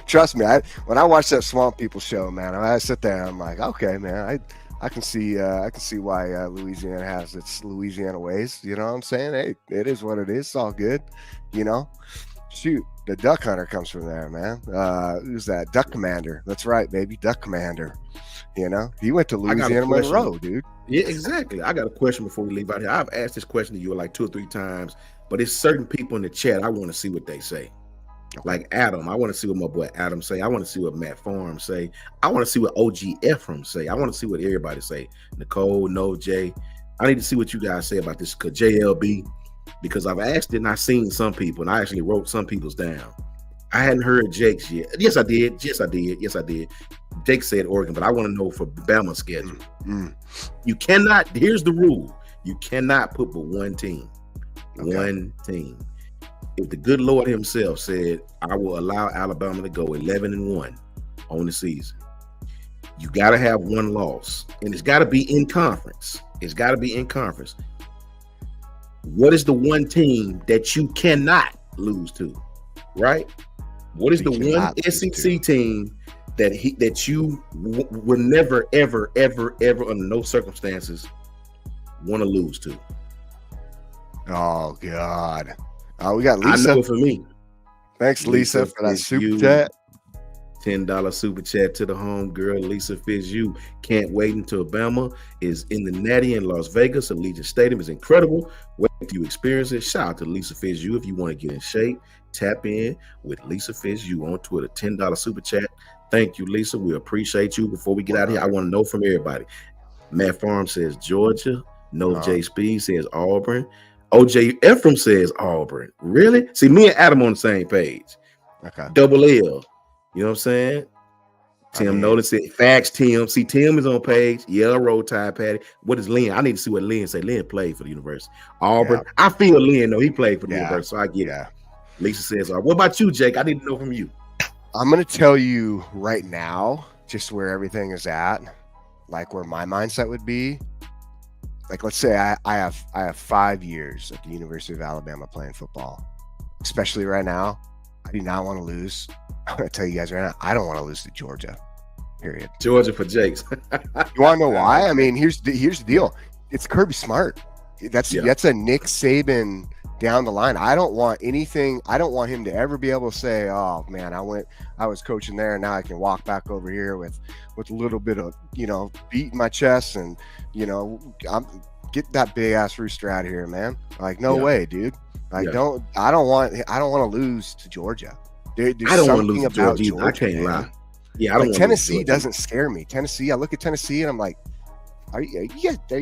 Trust me, when I watch that Swamp People show, man, I sit there and I'm like, okay, man, I can see why Louisiana has its Louisiana ways. You know what I'm saying? Hey, it is what it is. It's all good. You know, shoot, the Duck Hunter comes from there, man. Who's that? Duck Commander. That's right, baby, Duck Commander. You know, he went to Louisiana Monroe, dude. Yeah, exactly. I got a question before we leave out here. I've asked this question to you like 2 or 3 times, but it's certain people in the chat. I want to see what they say. Like Adam, I want to see what my boy Adam say. I want to see what Matt Farm say. I want to see what OG Ephraim say. I want to see what everybody say. Nicole, No, Jay. I need to see what you guys say about this JLB, because I've asked it and I've seen some people, and I actually wrote some people's down. I hadn't heard Jake's yet. Yes, I did. Jake said Oregon, but I want to know for Bama's schedule. You cannot, here's the rule. You cannot put but one team. Okay. One team. If the good Lord himself said, I will allow Alabama to go 11-1 on the season, you got to have one loss, and it's got to be in conference. What is the one team that you cannot lose to, right? What is the one SEC team that you will never, ever, ever, ever, under no circumstances, want to lose to? Oh, God. Oh, we got Lisa. I know for me. Thanks, Lisa, for that super chat. $10 super chat to the home girl, Lisa Fitzhugh. Can't wait until Bama is in the Natty in Las Vegas. Allegiant Stadium is incredible. Wait till you experience it. Shout out to Lisa Fitzhugh. If you want to get in shape, tap in with Lisa Fitzhugh on Twitter. $10 super chat. Thank you, Lisa. We appreciate you. Before we get out of here, I want to know from everybody. Matt Farm says Georgia. No J Speed says Auburn. OJ Ephraim says Auburn. Really? See, me and Adam on the same page. Okay. Double L. You know what I'm saying? Tim noticed it. Facts, Tim. See, Tim is on page. Yeah, Roll Tide, Patty. What is Lynn? I need to see what Lynn say. Lynn played for the university. Auburn. Yeah. I feel Lynn, though. He played for the university, so I get it. Lisa says, what about you, Jake? I need to know from you. I'm going to tell you right now, just where everything is at, like where my mindset would be. Like, let's say I have 5 years at the University of Alabama playing football. Especially right now, I do not want to lose. I'm going to tell you guys right now, I don't want to lose to Georgia. Period. Georgia for Jakes. You want to know why? I mean, here's the deal. It's Kirby Smart. That's a Nick Saban down the line. I don't want anything. I don't want him to ever be able to say, "Oh man, I was coaching there, and now I can walk back over here with a little bit of beat in my chest, and I'm get that big ass rooster out of here, man." Like, no way, dude. Like, I don't want to lose to Georgia. There's I don't want to something lose to about Georgia. I can't lie. Yeah, I like don't. Tennessee doesn't scare me. Tennessee, I look at Tennessee and I'm like, are you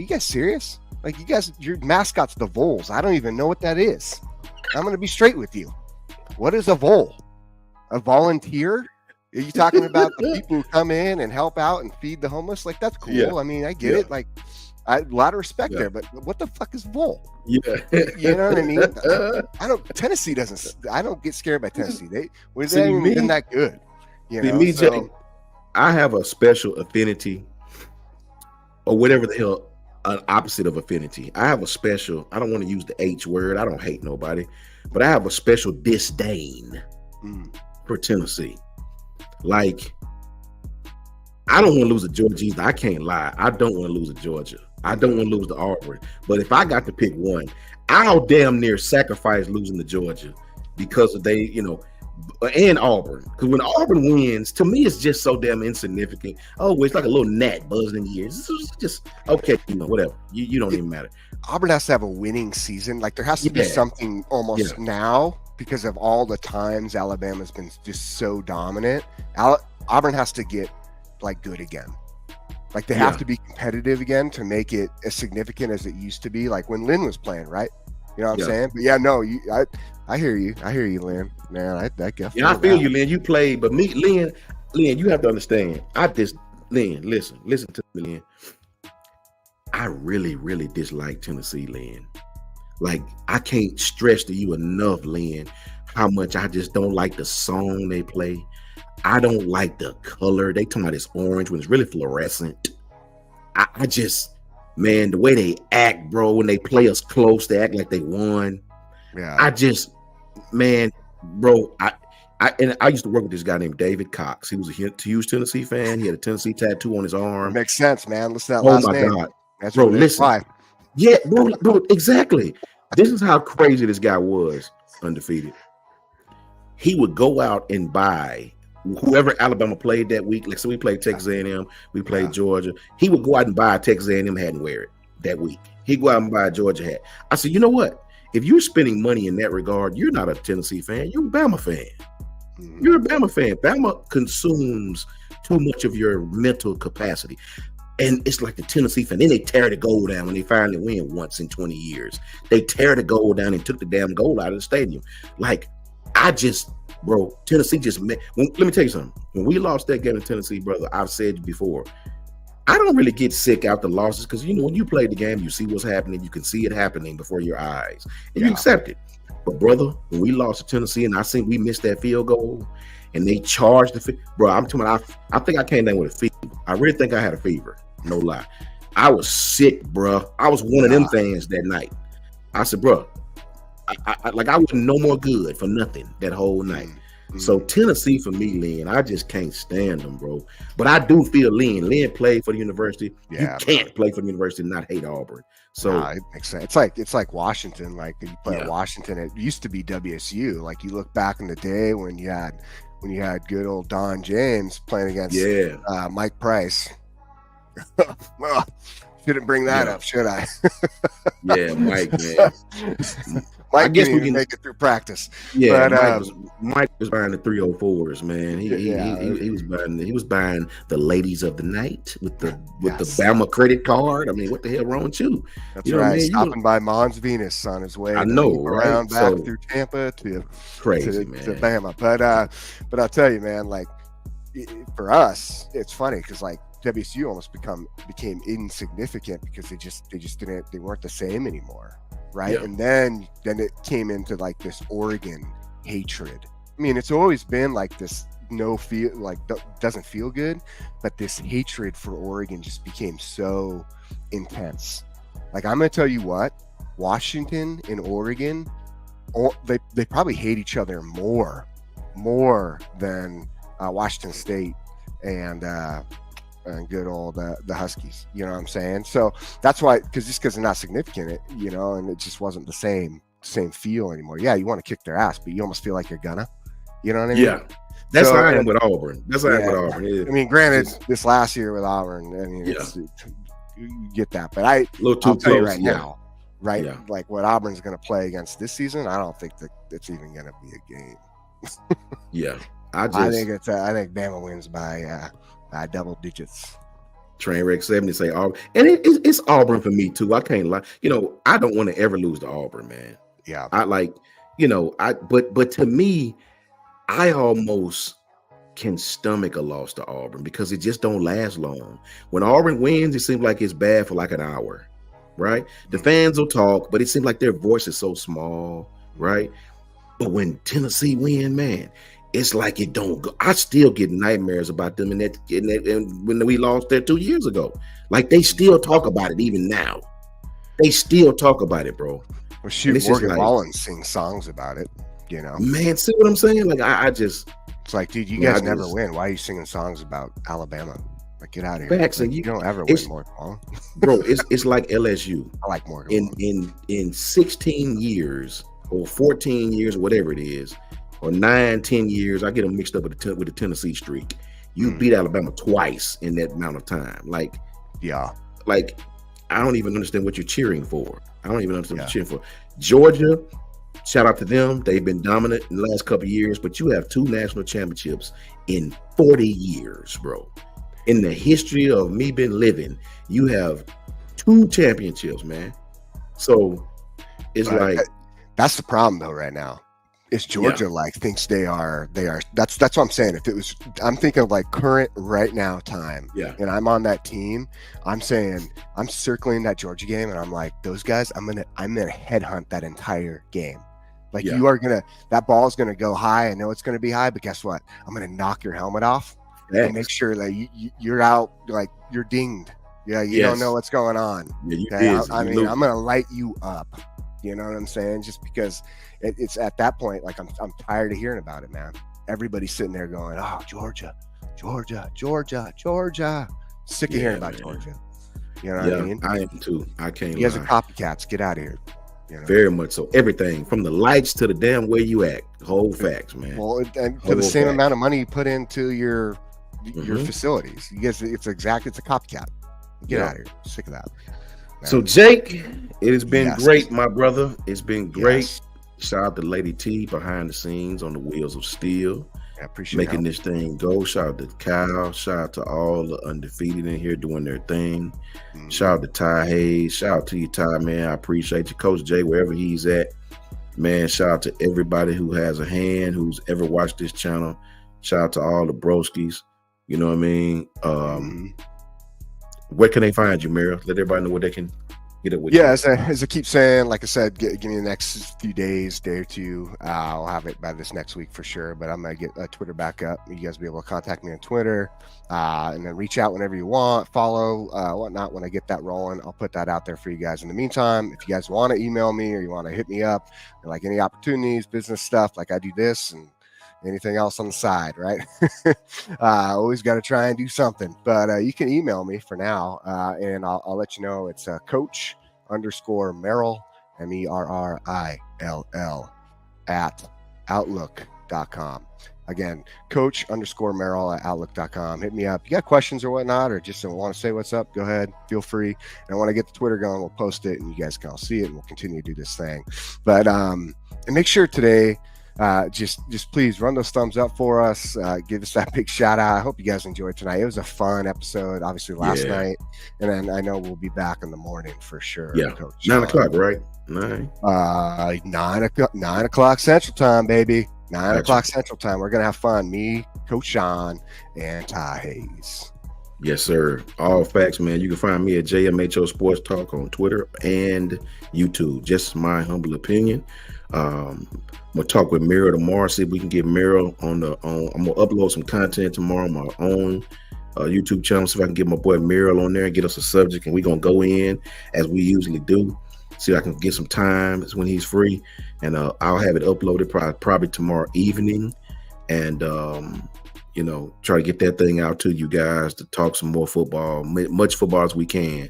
guys serious? Like, you guys, your mascot's the Vols. I don't even know what that is. I'm going to be straight with you. What is a Vol? A volunteer? Are you talking about the people who come in and help out and feed the homeless? Like, that's cool. Yeah. I mean, I get it. Like, a lot of respect there, but what the fuck is Vol? Yeah. You know what I mean? Tennessee doesn't, I don't get scared by Tennessee. They're not even that good. You See, know, me, Jay, so I have a special affinity, or whatever the hell, an opposite of affinity. I have a special, I don't want to use the H word. I don't hate nobody, but I have a special disdain for Tennessee. Like, I don't want to lose to Georgia either. I can't lie. I don't want to lose to Georgia. I don't want to lose to Auburn. But if I got to pick one, I'll damn near sacrifice losing to Georgia because of they, and Auburn. Because when Auburn wins, to me, it's just so damn insignificant. Oh, it's like a little gnat buzzing in your ears. It's just, okay, whatever. You don't even matter. Auburn has to have a winning season. Like, there has to be something almost now because of all the times Alabama's been just so dominant. Auburn has to get, like, good again. Like, they have to be competitive again to make it as significant as it used to be, like when Lynn was playing, right? You know what I'm saying? But I hear you. I hear you, Lynn. Man, I feel you, Lynn. You played, but me, Lynn, you have to understand. Lynn, listen to me, Lynn. I really, really dislike Tennessee, Lynn. Like, I can't stress to you enough, Lynn, how much I just don't like the song they play. I don't like the color. They talking about this orange when it's really fluorescent. I just, man, the way they act, bro, when they play us close, they act like they won. Yeah. I just, man, bro, I used to work with this guy named David Cox. He was a huge Tennessee fan. He had a Tennessee tattoo on his arm. Makes sense, man. Listen to that last name. God. That's bro, listen. Why. Yeah, bro, exactly. This is how crazy this guy was, undefeated. He would go out and buy whoever Alabama played that week. Like, so we played Texas A&M, we played Georgia. He would go out and buy a Texas A&M hat and wear it that week. He'd go out and buy a Georgia hat. I said, you know what? If you're spending money in that regard, you're not a Tennessee fan. You're a Bama fan. You're a Bama fan. Bama consumes too much of your mental capacity. And it's like the Tennessee fan. Then they tear the goal down when they finally win once in 20 years. They tear the goal down and took the damn goal out of the stadium. Like, bro, Tennessee just let me tell you something. When we lost that game in Tennessee, brother, I've said before, I don't really get sick out the losses because, when you play the game, you see what's happening. You can see it happening before your eyes, and you accept it. But, brother, when we lost to Tennessee and I think we missed that field goal and they charged bro, I'm telling you, I think I came down with a fever. I really think I had a fever. No lie. I was sick, bro. I was one of them fans that night. I said, bro, I wasn't no more good for nothing that whole night. So Tennessee for me, Lynn, I just can't stand them, bro. But I do feel Lynn played for the university. You can't play for the university and not hate Auburn. So it makes sense. It's like Washington. Like, you play at Washington, it used to be WSU. Like, you look back in the day when you had good old Don James playing against Mike Price. Well, shouldn't bring that up, should I? Mike, man. Mike, I guess we can make it through practice. Yeah, but, Mike was buying the 304s, man. He was buying the ladies of the night with the Bama credit card. I mean, what the hell wrong with you? That's right. Stopping by Mons Venus on his way. I know, around back through Tampa to Bama. But I'll tell you, man, like, for us, it's funny because, like, WSU almost became insignificant because they weren't the same anymore. Right. And then it came into like this Oregon hatred. I mean, it's always been like this doesn't feel good, but this hatred for Oregon just became so intense. Like, I'm going to tell you what, Washington and Oregon, they probably hate each other more than Washington State and good old the Huskies, you know what I'm saying? So that's why, because they're not significant, and it just wasn't the same feel anymore. Yeah, you want to kick their ass, but you almost feel like you're gonna, you know what I mean? Yeah, that's how I am with Auburn. That's how I am with Auburn. Yeah. I mean, granted, this last year with Auburn, I mean, you get that, but I'll tell you right now, right? Yeah. Like, what Auburn's going to play against this season, I don't think that it's even going to be a game. I think Bama wins by double digits. Trainwreck 70 say Auburn, and it's Auburn for me too. I can't lie. I don't want to ever lose to Auburn, man. Yeah, but to me, I almost can stomach a loss to Auburn because it just don't last long. When Auburn wins, it seems like it's bad for like an hour, right? The fans will talk, but it seems like their voice is so small, right? But when Tennessee win, man, it's like it don't go. I still get nightmares about them and when we lost there 2 years ago. Like they still talk about it even now. They still talk about it, bro. Well, shoot, Morgan Wallen sings songs about it, you know. Man, see what I'm saying? Like I just, it's like, dude, you guys never win. Why are you singing songs about Alabama? Like, get out of here. Facts, like, and you don't ever win, Morgan Wallen. Bro, it's like LSU. I like Morgan Wallen. In 16 years or 14 years, whatever it is, or 9, 10 years, I get them mixed up with the Tennessee streak. You beat Alabama twice in that amount of time. Like, yeah. Like, I don't even understand what you're cheering for. I don't even understand what you're cheering for. Georgia, shout out to them. They've been dominant in the last couple of years, but you have 2 national championships in 40 years, bro. In the history of me been living, you have 2 championships, man. So it's like that's the problem though right now. Is Georgia thinks they are that's what I'm saying. If it was, I'm thinking of like current right now time. Yeah. And I'm on that team. I'm saying I'm circling that Georgia game and I'm like, those guys, I'm gonna headhunt that entire game. Like you are that ball is gonna go high. I know it's gonna be high, but guess what? I'm gonna knock your helmet off and make sure that you're out, like you're dinged. Yeah, you don't know what's going on. Yeah, you did. I'm gonna light you up. You know what I'm saying? Just because it's at that point, like I'm tired of hearing about it, man. Everybody's sitting there going, "Oh, Georgia." Sick of hearing about Georgia. You know what I mean? I am too. I can't. You guys are copycats. Get out of here. You know? Very much so. Everything from the lights to the damn way you act. Whole facts, man. Well, and for the same amount of money you put into your facilities, you guys, it's a copycat. Get out of here. Sick of that. Man. So Jake, it has been great, my brother. It's been great. Yes. Shout out to Lady T behind the scenes on the wheels of steel. I appreciate making this thing go. Shout out to Kyle. Shout out to all the undefeated in here doing their thing. Shout out to Ty Hayes. Shout out to you, Ty, man. I appreciate you. Coach Jay, wherever he's at. Man, shout out to everybody who has a hand, who's ever watched this channel. Shout out to all the broskies. You know what I mean? Where can they find you, Mira? Let everybody know where they can get it with you. As I keep saying, like I said, give me the next few days, day or two. I'll have it by this next week for sure, but I'm going to get Twitter back up. You guys will be able to contact me on Twitter and then reach out whenever you want, follow, whatnot. When I get that rolling, I'll put that out there for you guys. In the meantime, if you guys want to email me or you want to hit me up, like any opportunities, business stuff, like I do this and anything else on the side, right? Always got to try and do something, but you can email me for now, and I'll let you know. It's coach_Merrill, MERRILL at outlook.com. Again, coach_Merrill at outlook.com. Hit me up. You got questions or whatnot, or just want to say what's up, go ahead, feel free. And I want to get the Twitter going, we'll post it and you guys can all see it and we'll continue to do this thing. But and make sure today, just please run those thumbs up for us, give us that big shout out. I hope you guys enjoyed tonight. It was a fun episode, obviously last night, and then I know we'll be back in the morning for sure. Coach 9 o'clock, right? 9 o'clock Central Time, baby. 9 o'clock Central Time. We're gonna have fun, me, Coach Sean, and Ty Hayes. Yes, sir. All facts, man. You can find me at JMHO Sports Talk on Twitter and YouTube. Just my humble opinion. I'm gonna talk with Mira tomorrow, see if we can get Mira on I'm gonna upload some content tomorrow on my own YouTube channel, see if I can get my boy Mira on there and get us a subject, and we're gonna go in as we usually do, see if I can get some time when he's free, and I'll have it uploaded probably tomorrow evening, and try to get that thing out to you guys to talk some more football, much football as we can.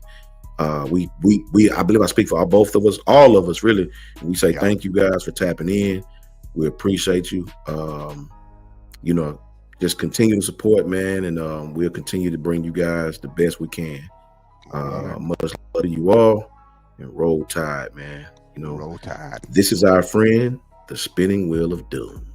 I believe I speak for both of us, all of us, really. We say thank you guys for tapping in. We appreciate you. Just continue to support, man, and we'll continue to bring you guys the best we can. Much love to you all, and roll tide, man. Roll tide. This is our friend, the spinning wheel of doom.